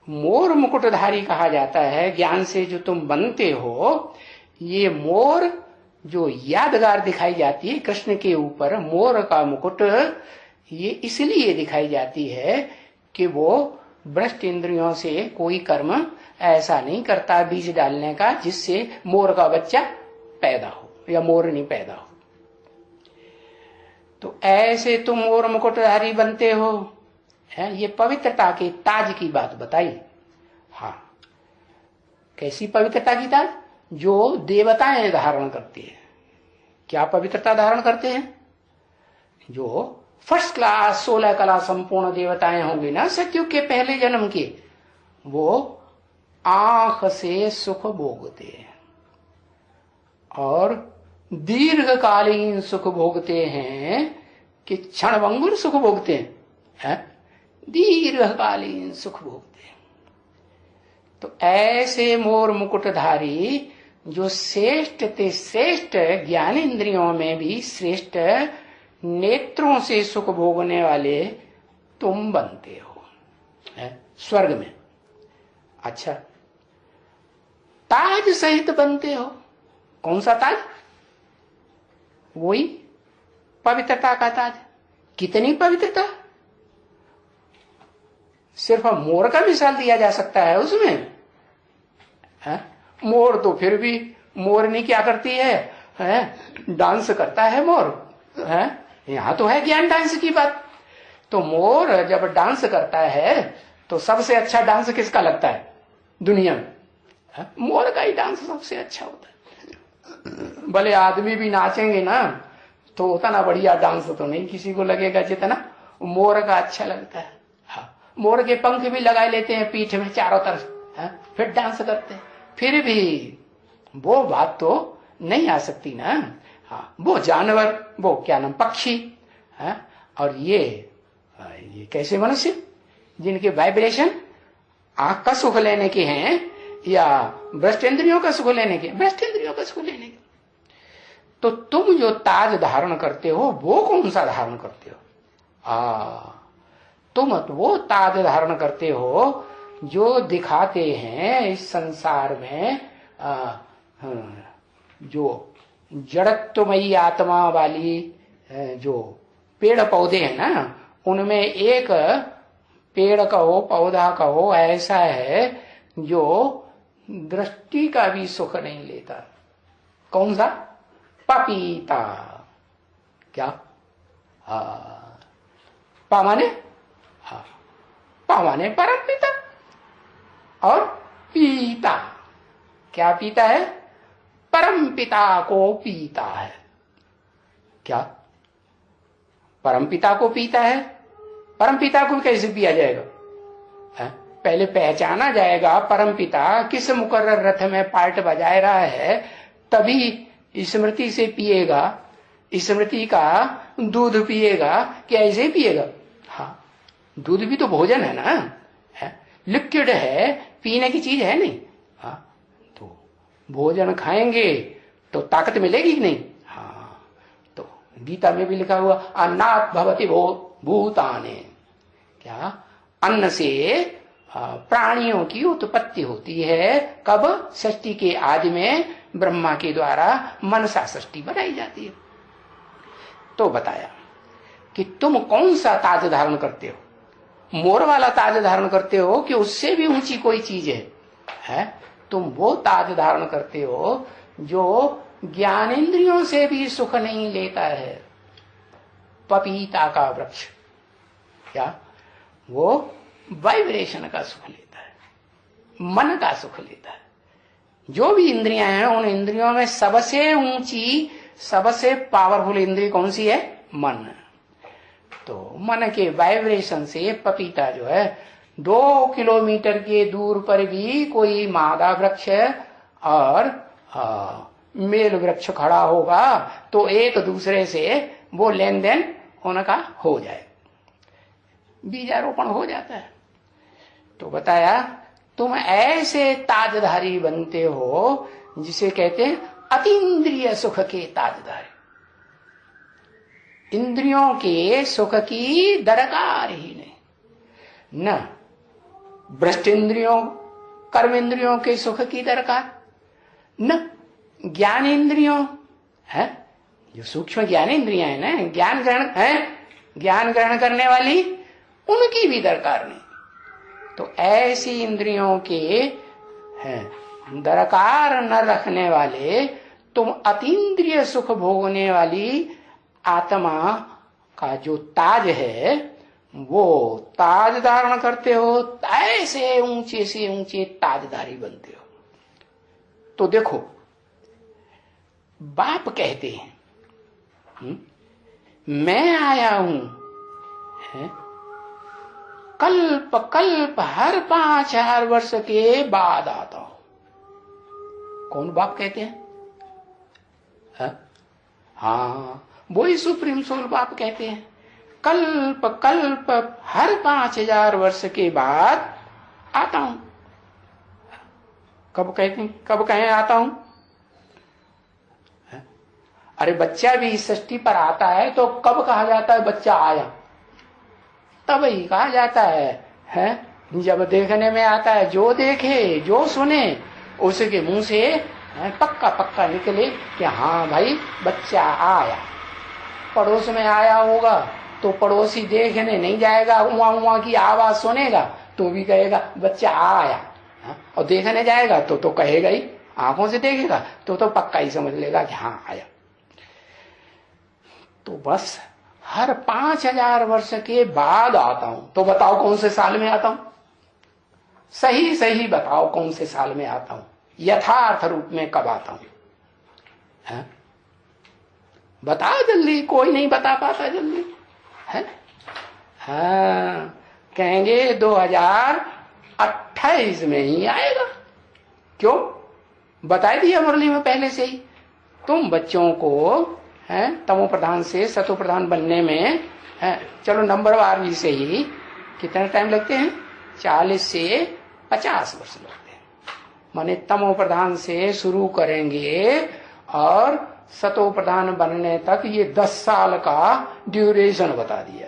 A: मोर मुकुटधारी कहा जाता है, ज्ञान से जो तुम बनते हो, ये मोर जो यादगार दिखाई जाती है कृष्ण के ऊपर, मोर का मुकुट, ये इसलिए दिखाई जाती है कि वो भ्रष्ट इंद्रियों से कोई कर्म ऐसा नहीं करता बीज डालने का जिससे मोर का बच्चा पैदा हो या मोरनी पैदा हो। तो ऐसे तुम मोर मुकुटधारी बनते हो, है ये पवित्रता के ताज की बात बताई। हाँ, कैसी पवित्रता की ताज? जो देवताएं धारण करती है। क्या पवित्रता धारण करते हैं? जो फर्स्ट क्लास 16 कला संपूर्ण देवताएं होंगी ना सतयुग के पहले जन्म के, वो आंख से सुख भोगते हैं और दीर्घकालीन सुख भोगते हैं कि क्षणभंगुर सुख भोगते हैं, दीर्घकालीन सुख भोगते हैं। तो ऐसे मोर मुकुटधारी जो श्रेष्ठ ते श्रेष्ठ, ज्ञान इंद्रियों में भी श्रेष्ठ, नेत्रों से सुख भोगने वाले तुम बनते हो स्वर्ग में। अच्छा, ताज सहित बनते हो। कौन सा ताज? वही पवित्रता का ताज। कितनी पवित्रता? सिर्फ मोर का मिसाल दिया जा सकता है उसमें। मोर तो फिर भी मोरनी क्या करती है? डांस करता है मोर। यहां तो है ज्ञान डांस की बात। तो मोर जब डांस करता है तो सबसे अच्छा डांस किसका लगता है दुनिया में? मोर का ही डांस सबसे अच्छा होता है। भले आदमी भी नाचेंगे ना तो उतना बढ़िया डांस तो नहीं किसी को लगेगा जितना मोर का अच्छा लगता है। हाँ, मोर के पंख भी लगा लेते हैं पीठ में चारों तरफ, फिर डांस करते हैं, फिर भी वो बात तो नहीं आ सकती ना। हाँ, वो जानवर, वो क्या नाम, पक्षी है, और ये कैसे मनुष्य जिनके वाइब्रेशन आंख का सुख लेने के हैं या भ्रष्ट इंद्रियों का सुख लेने के? भ्रष्ट इंद्रियों का सुख लेने के। तो तुम जो ताज धारण करते हो वो कौन सा धारण करते हो? तुम वो ताज धारण करते हो जो दिखाते हैं इस संसार में जो जड़त्वमयी आत्मा वाली जो पेड़ पौधे हैं ना, उनमें एक पेड़ कहो पौधा कहो ऐसा है जो दृष्टि का भी सुख नहीं लेता। कौन सा? पपीता। क्या? पा माने परम पिता और पीता। क्या पीता है? परम पिता को पीता है। क्या? परम पिता को पीता है। परम पिता को कैसे पिया जाएगा? पहले पहचाना जाएगा परम पिता किस मुकर्रर रथ में पार्ट बजाए रहा है, तभी स्मृति से पिएगा। स्मृति का दूध पिएगा कि ऐसे ही पिएगा? हाँ, दूध भी तो भोजन है ना, लिक्विड है, पीने की चीज है नहीं। हाँ, तो भोजन खाएंगे तो ताकत मिलेगी कि नहीं? हाँ, तो गीता में भी लिखा हुआ अन्नात् भवति भूतानि। क्या? अन्न से प्राणियों की उत्पत्ति होती है। कब? सृष्टि के आदि में ब्रह्मा के द्वारा मनसा सृष्टि बनाई जाती है। तो बताया कि तुम कौन सा ताज धारण करते हो? मोर वाला ताज धारण करते हो कि उससे भी ऊंची कोई चीज है? तुम वो ताज धारण करते हो जो ज्ञानेंद्रियों से भी सुख नहीं लेता है। पपीता का वृक्ष। क्या? वो वाइब्रेशन का सुख लेता है, मन का सुख लेता है। जो भी इंद्रियां हैं उन इंद्रियों में सबसे ऊंची, सबसे पावरफुल इंद्रिय कौन सी है? मन। तो मन के वाइब्रेशन से पपीता जो है 2 किलोमीटर के दूर पर भी कोई मादा वृक्ष और मेल वृक्ष खड़ा होगा तो एक दूसरे से वो लेन देन उनका हो जाए, बीजारोपण हो जाता है। तो बताया तुम ऐसे ताजधारी बनते हो जिसे कहते हैं अतीन्द्रिय सुख के ताजधारी। इंद्रियों के सुख की दरकार ही नहीं, न भ्रष्ट इंद्रियों कर्म इंद्रियों के सुख की दरकार, न ज्ञान इंद्रियों है, जो सूक्ष्म ज्ञान इंद्रियां है ना, ज्ञान ग्रहण है, ज्ञान ग्रहण करने वाली, उनकी भी दरकार नहीं। तो ऐसी इंद्रियों के है दरकार न रखने वाले तुम अतीन्द्रिय सुख भोगने वाली आत्मा का जो ताज है वो ताज धारण करते हो, ऐसे ऊंचे से ऊंचे ताजधारी बनते हो। तो देखो बाप कहते हैं मैं आया हूं है? कल्प कल्प हर 5000 वर्ष के बाद आता हूं। कौन बाप कहते हैं? हाँ वही सुप्रीम सोल बाप कहते हैं कल्प कल्प हर 5000 वर्ष के बाद आता हूं। कब कहते हैं, कब कहें आता हूं? अरे बच्चा भी इस सृष्टि पर आता है तो कब कहा जाता है बच्चा आया? तब ही कहा जाता है जब देखने में आता है। जो देखे जो सुने उसके मुंह से पक्का पक्का निकले कि हाँ भाई बच्चा आया। पड़ोस में आया होगा तो पड़ोसी देखने नहीं जाएगा, उआ उआ की आवाज सुनेगा तो भी कहेगा बच्चा आया, और देखने जाएगा तो कहेगा ही, आंखों से देखेगा तो पक्का ही समझ लेगा कि हाँ आया। तो बस हर 5000 वर्ष के बाद आता हूं। तो बताओ कौन से साल में आता हूं? सही सही बताओ कौन से साल में आता हूं, यथार्थ रूप में कब आता हूं? बताओ जल्दी, कोई नहीं बता पाता जल्दी है। हाँ कहेंगे 2028 में ही आएगा। क्यों? बता दिया मुरली में पहले से ही। तुम बच्चों को है तमो प्रधान से सतो प्रधान बनने में है, चलो नंबरवार भी से ही कितने टाइम लगते हैं? 40 से 50 वर्ष लगते हैं। माने तमो प्रधान से शुरू करेंगे और सतो प्रधान बनने तक ये 10 साल का ड्यूरेशन बता दिया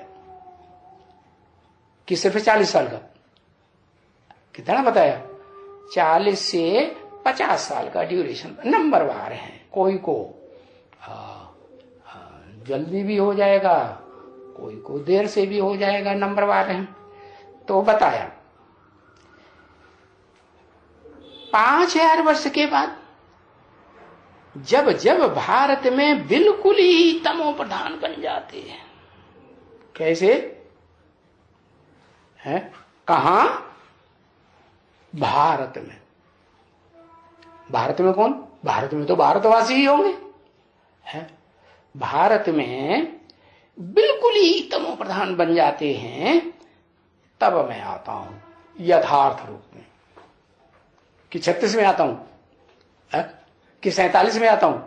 A: कि सिर्फ 40 साल का। कितना बताया? 40 से 50 साल का ड्यूरेशन नंबरवार है। कोई को जल्दी भी हो जाएगा, कोई को देर से भी हो जाएगा, नंबरवार है। तो बताया 5000 वर्ष के बाद जब जब भारत में बिल्कुल ही तमो प्रधान बन जाते हैं। कैसे है? कहा? भारत में। भारत में कौन? भारत में तो भारतवासी ही होंगे है। भारत में बिल्कुल ही तमो प्रधान बन जाते हैं, तब मैं आता हूं यथार्थ रूप में। कि 36 में आता हूं कि 47 में आता हूं?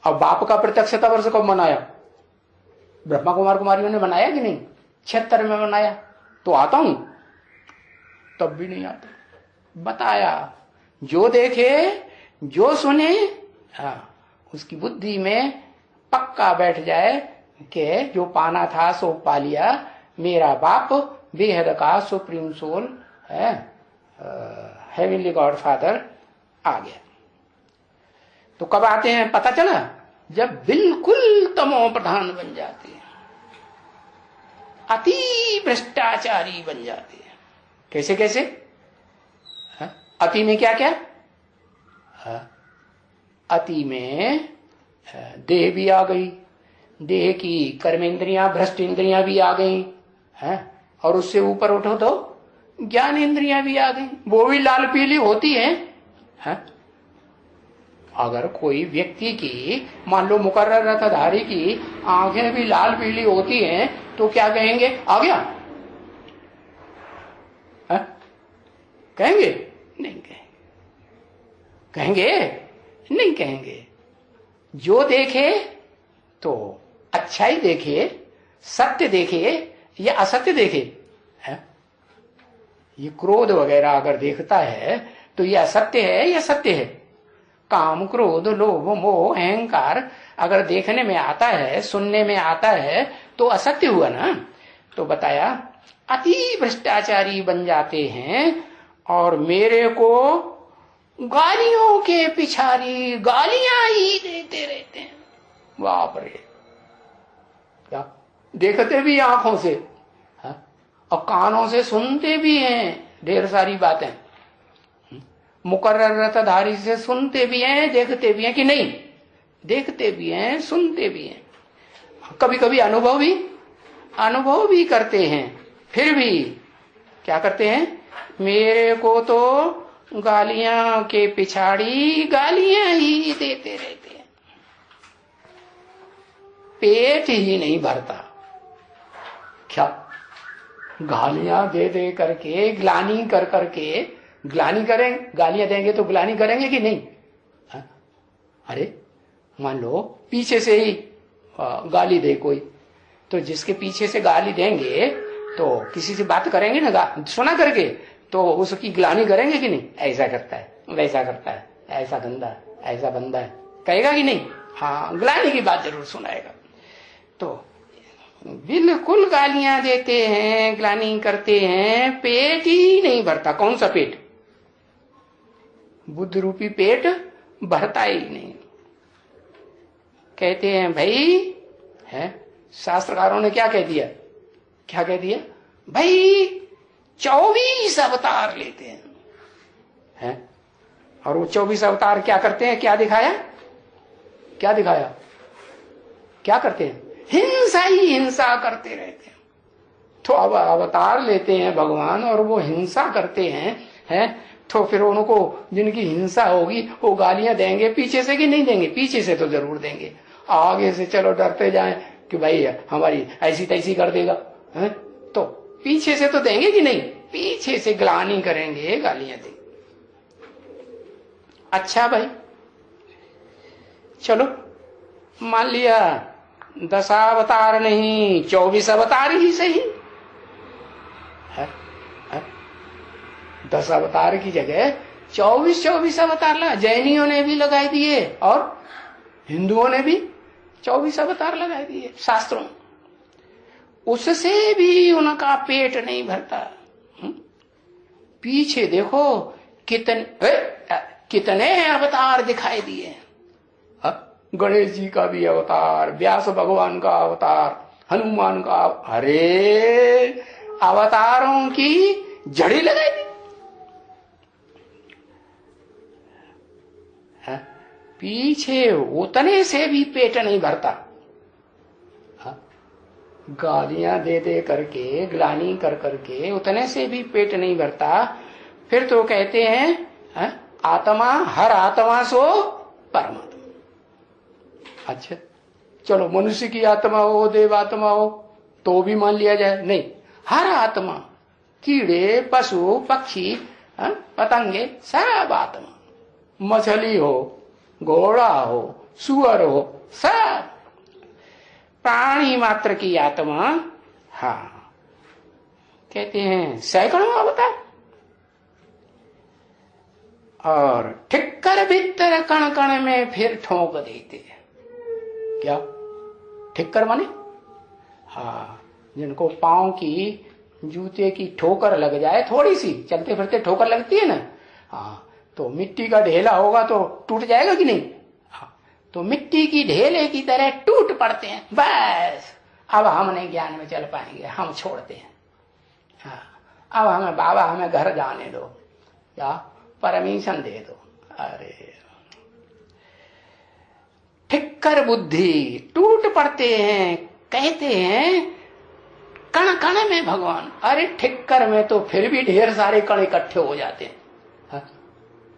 A: अब बाप का प्रत्यक्षता वर्ष कब मनाया? ब्रह्मा कुमार कुमारियों ने मनाया कि नहीं? 76 में मनाया। तो आता हूं? तब भी नहीं आता। बताया जो देखे जो सुने उसकी बुद्धि में पक्का बैठ जाए कि जो पाना था सो पा लिया। मेरा बाप बेहद का सुप्रीम सोल है, हेवनली गॉड फादर आ गया। तो कब आते हैं पता चला? जब बिल्कुल तमो प्रधान बन जाते हैं, अति भ्रष्टाचारी बन जाते हैं। कैसे कैसे? अति में क्या क्या? अति में देह भी आ गई, देह की कर्मेंद्रियां भ्रष्ट इंद्रियां भी आ गई हैं, और उससे ऊपर उठो तो ज्ञान इंद्रियां भी आ गई, वो भी लाल पीली होती हैं। अगर कोई व्यक्ति की मान लो मुकर्रर रथधारी की आंखें भी लाल पीली होती हैं तो क्या कहेंगे? आ गया है? कहेंगे? नहीं कहेंगे। कहेंगे? नहीं कहेंगे। जो देखे तो अच्छा ही देखे, सत्य देखे या असत्य देखे है? ये क्रोध वगैरह अगर देखता है तो ये असत्य है या सत्य है? काम, क्रोध, लोभ, मोह, अहंकार अगर देखने में आता है, सुनने में आता है तो असत्य हुआ ना। तो बताया अति भ्रष्टाचारी बन जाते हैं और मेरे को गालियों के पिछारी गालियां ही देते रहते हैं। बाप रे, क्या देखते भी आंखों से और कानों से सुनते भी हैं ढेर सारी बातें। मुकर्रर रतधारी से सुनते भी हैं, देखते भी हैं कि नहीं? देखते भी हैं, सुनते भी हैं, कभी कभी अनुभव भी करते हैं। फिर भी क्या करते हैं? मेरे को तो गालियां के पिछाड़ी गालियां ही देते रहते हैं, पेट ही नहीं भरता। क्या गालियां दे दे करके, ग्लानि कर करके, ग्लानि करें, गालियां देंगे तो ग्लानि करेंगे कि नहीं? अरे मान लो पीछे से ही गाली दे कोई, तो जिसके पीछे से गाली देंगे तो किसी से बात करेंगे ना, सुना करके तो उसकी ग्लानि करेंगे कि नहीं? ऐसा करता है, वैसा करता है, ऐसा गंदा है, ऐसा बंदा है, कहेगा कि नहीं? हाँ, ग्लानि की बात जरूर सुनाएगा। तो बिल्कुल गालियां देते हैं, ग्लानि करते हैं, पेट ही नहीं भरता। कौन सा पेट? बुद्ध रूपी पेट भरता ही नहीं। कहते हैं भाई, है शास्त्रकारों ने क्या कह दिया? क्या कह दिया भाई? 24 अवतार लेते हैं, और वो 24 अवतार क्या करते हैं? क्या दिखाया? क्या दिखाया? क्या करते हैं? हिंसा ही हिंसा करते रहते हैं। तो अब अवतार लेते हैं भगवान और वो हिंसा करते हैं, तो फिर उनको जिनकी हिंसा होगी वो गालियां देंगे पीछे से कि नहीं देंगे? पीछे से तो जरूर देंगे। आगे से चलो डरते जाएं कि भाई हमारी ऐसी तैसी कर देगा, है? तो पीछे से तो देंगे कि नहीं? पीछे से ग्लानि करेंगे, गालियां देंगे। अच्छा भाई, चलो मान लिया 10 अवतार नहीं 24 अवतार ही सही है। 10 अवतार की जगह 24 अवतार लगा। जैनियों ने भी लगाए दिए और हिंदुओं ने भी 24 अवतार लगाए दिए शास्त्रों। उससे भी उनका पेट नहीं भरता। पीछे देखो कितने अवतार दिखाई दिए। गणेश जी का भी अवतार, व्यास भगवान का अवतार, हनुमान का। अरे अवतारों की जड़ी लगाई दी। पीछे उतने से भी पेट नहीं भरता। गालियां दे दे करके, ग्लानि कर करके उतने से भी पेट नहीं भरता। फिर तो कहते हैं आत्मा, हर आत्मा सो परमात्मा। अच्छा चलो, मनुष्य की आत्मा हो, देव आत्मा हो तो भी मान लिया जाए। नहीं, हर आत्मा, कीड़े, पशु, पक्षी, पतंगे, सब आत्मा, मछली हो, घोड़ा हो, सुअर हो, सब प्राणी मात्र की आत्मा। हाँ, कहते हैं सैकड़ों अवतार। और ठिक्कर भीतर कण कण में फिर ठोक देते हैं। क्या ठिक्कर माने? हाँ, जिनको पांव की, जूते की ठोकर लग जाए, थोड़ी सी चलते फिरते ठोकर लगती है ना, हाँ, तो मिट्टी का ढेला होगा तो टूट जाएगा कि नहीं? हाँ, तो मिट्टी की ढेले की तरह टूट पड़ते हैं। बस अब हम नहीं ज्ञान में चल पाएंगे, हम छोड़ते हैं। हाँ, अब हमें बाबा, हमें घर जाने दो या परमिशन दे दो। अरे ठिक्कर बुद्धि, टूट पड़ते हैं। कहते हैं कण कण में भगवान। अरे ठिक्कर में तो फिर भी ढेर सारे कण इकट्ठे हो जाते हैं।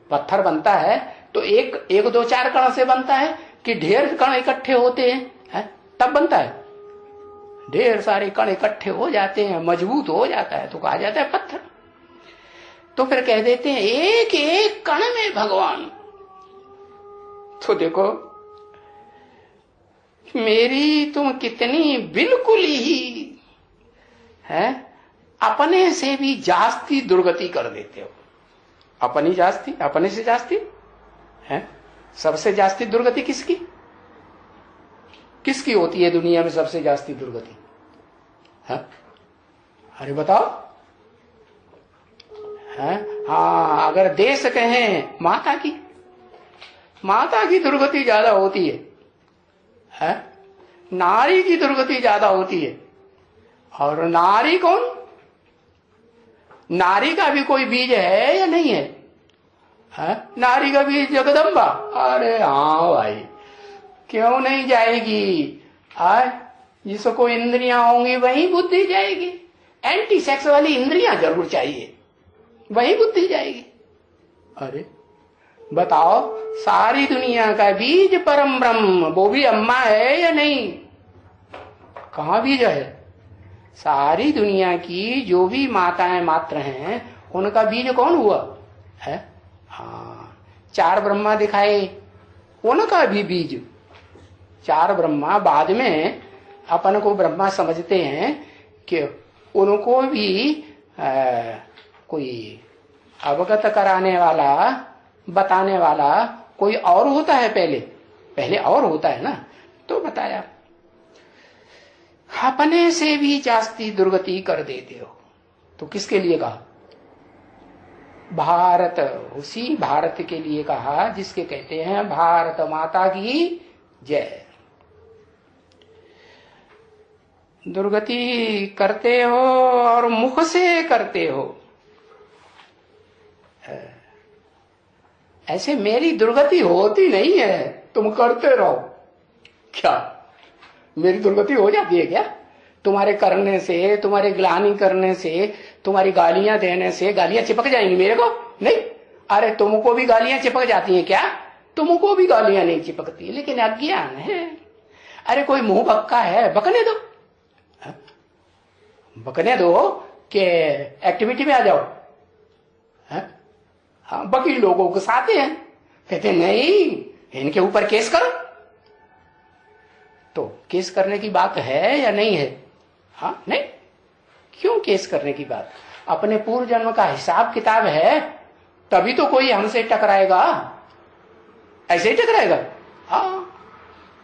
A: पत्थर बनता है तो एक दो चार कण से बनता है कि ढेर कण इकट्ठे होते हैं, तब बनता है। ढेर सारे कण इकट्ठे हो जाते हैं, मजबूत हो जाता है तो कहा जाता है पत्थर। तो फिर कह देते हैं एक एक कण में भगवान। तो देखो मेरी तुम कितनी बिल्कुल ही है अपने से भी जास्ती दुर्गति कर देते हो। अपनी जास्ती, अपने से जास्ती है। सबसे जास्ती दुर्गति किसकी किसकी होती है दुनिया में? सबसे जास्ती दुर्गति है? अरे बताओ। है? हाँ, अगर देश कहें माता की दुर्गति ज्यादा होती है? नारी की दुर्गति ज्यादा होती है। और नारी कौन? नारी का भी कोई बीज है या नहीं है? नारी का बीज जगदम्बा। अरे हाँ भाई, क्यों नहीं जाएगी? जिसको इंद्रियां होंगी वही बुद्धि जाएगी। एंटी सेक्स वाली इंद्रियां जरूर चाहिए, वही बुद्धि जाएगी। अरे बताओ, सारी दुनिया का बीज परम ब्रह्म, वो भी अम्मा है या नहीं? कहाँ बीज है? सारी दुनिया की जो भी माताएं मात्र हैं, उनका बीज कौन हुआ है? हाँ, 4 ब्रह्मा दिखाए, उनका भी बीज। 4 ब्रह्मा बाद में अपन को ब्रह्मा समझते हैं कि उनको भी कोई अवगत कराने वाला, बताने वाला कोई और होता है। पहले और होता है ना। तो बताया, अपने से भी जास्ती दुर्गति कर देते हो। तो किसके लिए कहा? भारत, उसी भारत के लिए कहा जिसके कहते हैं भारत माता की जय। दुर्गति करते हो और मुख से करते हो। ऐसे मेरी दुर्गति होती नहीं है, तुम करते रहो। क्या मेरी दुर्गति हो जाती है क्या? तुम्हारे करने से, तुम्हारे ग्लानि करने से, तुम्हारी गालियां देने से गालियां चिपक जाएंगी मेरे को? नहीं। अरे तुमको भी गालियां चिपक जाती हैं क्या? तुमको भी गालियां नहीं चिपकती, लेकिन अज्ञान है। अरे कोई मुंह बक्का है, बकने दो, बकने दो कि एक्टिविटी में आ जाओ। हाँ, वकील लोगों को साथे हैं, कहते नहीं इनके ऊपर केस करो। तो केस करने की बात है या नहीं है? हाँ, नहीं। क्यों केस करने की बात? अपने पूर्व जन्म का हिसाब किताब है, तभी तो कोई हमसे टकराएगा। ऐसे ही टकराएगा? हाँ।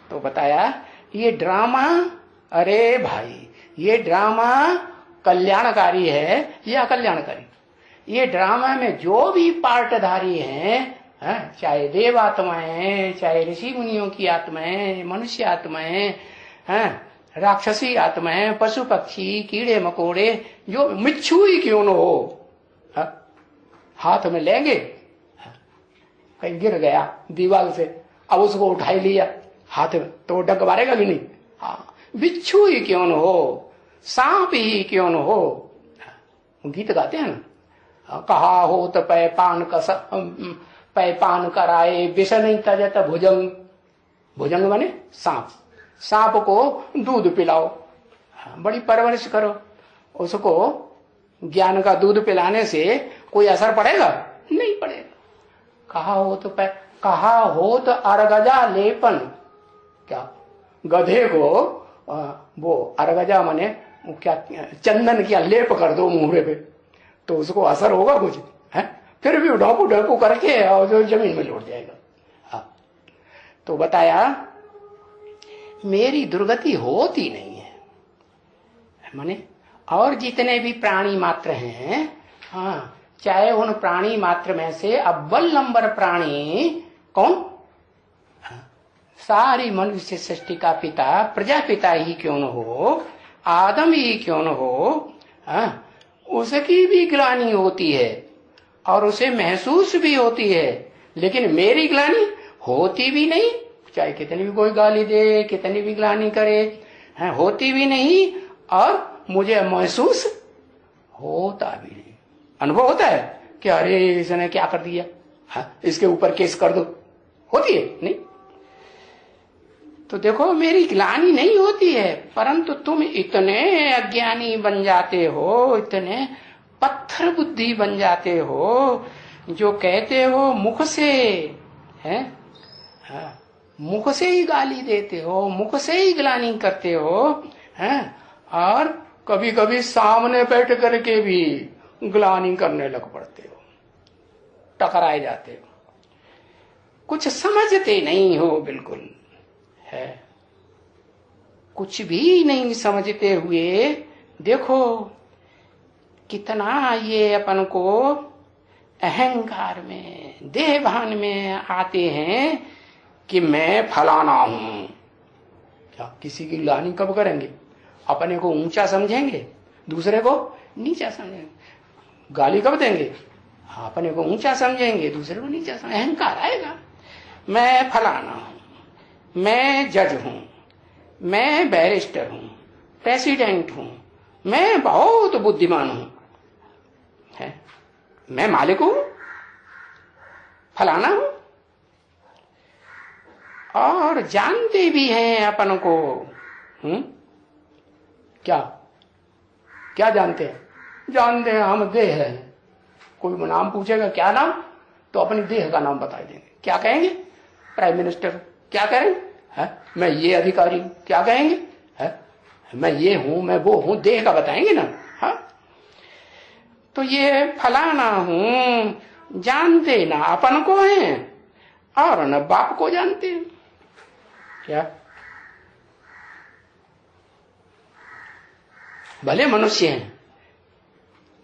A: तो बताया ये ड्रामा, अरे भाई ये ड्रामा कल्याणकारी है या अकल्याणकारी? ये ड्रामा में जो भी पार्टधारी हैं, चाहे देव आत्माएं, चाहे ऋषि मुनियों की आत्माएं, मनुष्य आत्माएं, राक्षसी आत्माएं, पशु पक्षी, कीड़े मकोड़े, जो मिच्छू ही क्यों न हो, हाथ में लेंगे, कहीं गिर गया दीवार से, अब उसको उठा लिया हाथ में, तो डग मारेगा कि नहीं? हाँ, बिच्छू ही क्यों न हो, सांप ही क्यों न हो। गीत गाते हैं ना, कहा हो तो पैपान कराए विष नहीं तजत भुजंग। भुजंग माने सांप। सांप को दूध पिलाओ, बड़ी परवरिश करो, उसको ज्ञान का दूध पिलाने से कोई असर पड़ेगा? नहीं पड़ेगा। कहा हो तो अरगजा लेपन। क्या? गधे को वो अरगजा माने क्या, चंदन क्या लेप कर दो मुंह पे, तो उसको असर होगा कुछ? है? फिर भी ढोकू ढोकू करके और जो जमीन में लौट जाएगा। हाँ। तो बताया मेरी दुर्गति होती नहीं है, माने और जितने भी प्राणी मात्र हैं, हाँ, चाहे उन प्राणी मात्र में से अव्वल नंबर प्राणी कौन? सारी मनुष्य सृष्टि का पिता, प्रजापिता ही क्यों न हो, आदम ही क्यों न हो, उसकी भी ग्लानि होती है और उसे महसूस भी होती है, लेकिन मेरी ग्लानि होती भी नहीं। चाहे कितनी भी कोई गाली दे, कितनी भी ग्लानि करे, होती भी नहीं और मुझे महसूस होता भी नहीं। अनुभव होता है कि अरे इसने क्या कर दिया, इसके ऊपर केस कर दो, होती है नहीं? तो देखो मेरी ग्लानि नहीं होती है, परंतु तुम इतने अज्ञानी बन जाते हो, इतने पत्थर बुद्धि बन जाते हो, जो कहते हो मुख से है, मुख से ही गाली देते हो, मुख से ही ग्लानि करते हो, और कभी कभी सामने बैठ करके भी ग्लानि करने लग पड़ते हो, टकराए जाते हो, कुछ समझते नहीं हो, बिल्कुल है कुछ भी नहीं समझते हुए देखो कितना ये अपन को अहंकार में, देहभान में आते हैं कि मैं फलाना हूं। क्या किसी की ग्लानि कब करेंगे? अपने को ऊंचा समझेंगे, दूसरे को नीचा समझेंगे। गाली कब देंगे? अपने को ऊंचा समझेंगे, दूसरे को नीचा समझेंगे। अहंकार आएगा, मैं फलाना हूं, मैं जज हूं, मैं बैरिस्टर हूं, प्रेसिडेंट हूं, मैं बहुत बुद्धिमान हूं, है मैं मालिक हूं, फलाना हूं। और जानते भी हैं अपन को। क्या क्या जानते हैं? जानते हैं हम देह है। कोई नाम पूछेगा क्या नाम, तो अपनी देह का नाम बता देंगे। क्या कहेंगे? Prime minister. क्या कहेंगे? है मैं ये अधिकारी हूं। क्या कहेंगे? है मैं ये हूं, मैं वो हूं, देह का बताएंगे ना। हा? तो ये फलाना हूं जानते ना अपन को हैं और न बाप को जानते हैं। क्या भले मनुष्य हैं,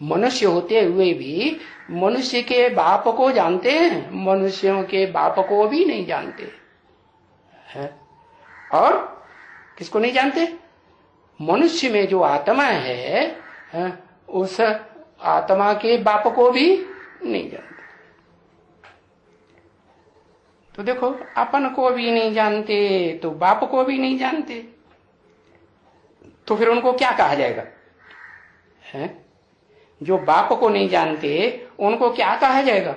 A: मनुष्य होते हुए भी मनुष्य के बाप को जानते हैं, मनुष्यों के बाप को भी नहीं जानते है। और किसको नहीं जानते? मनुष्य में जो आत्मा है, उस आत्मा के बाप को भी नहीं जानते। तो देखो अपन को भी नहीं जानते तो बाप को भी नहीं जानते, तो फिर उनको क्या कहा जाएगा? है जो बाप को नहीं जानते उनको क्या कहा जाएगा?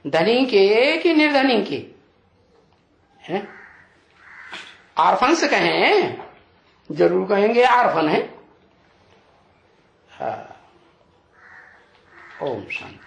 A: धनी के कि निर्धनी के? हैं? आर्फन्स कहें, जरूर कहेंगे आर्फन है। ओम शांति।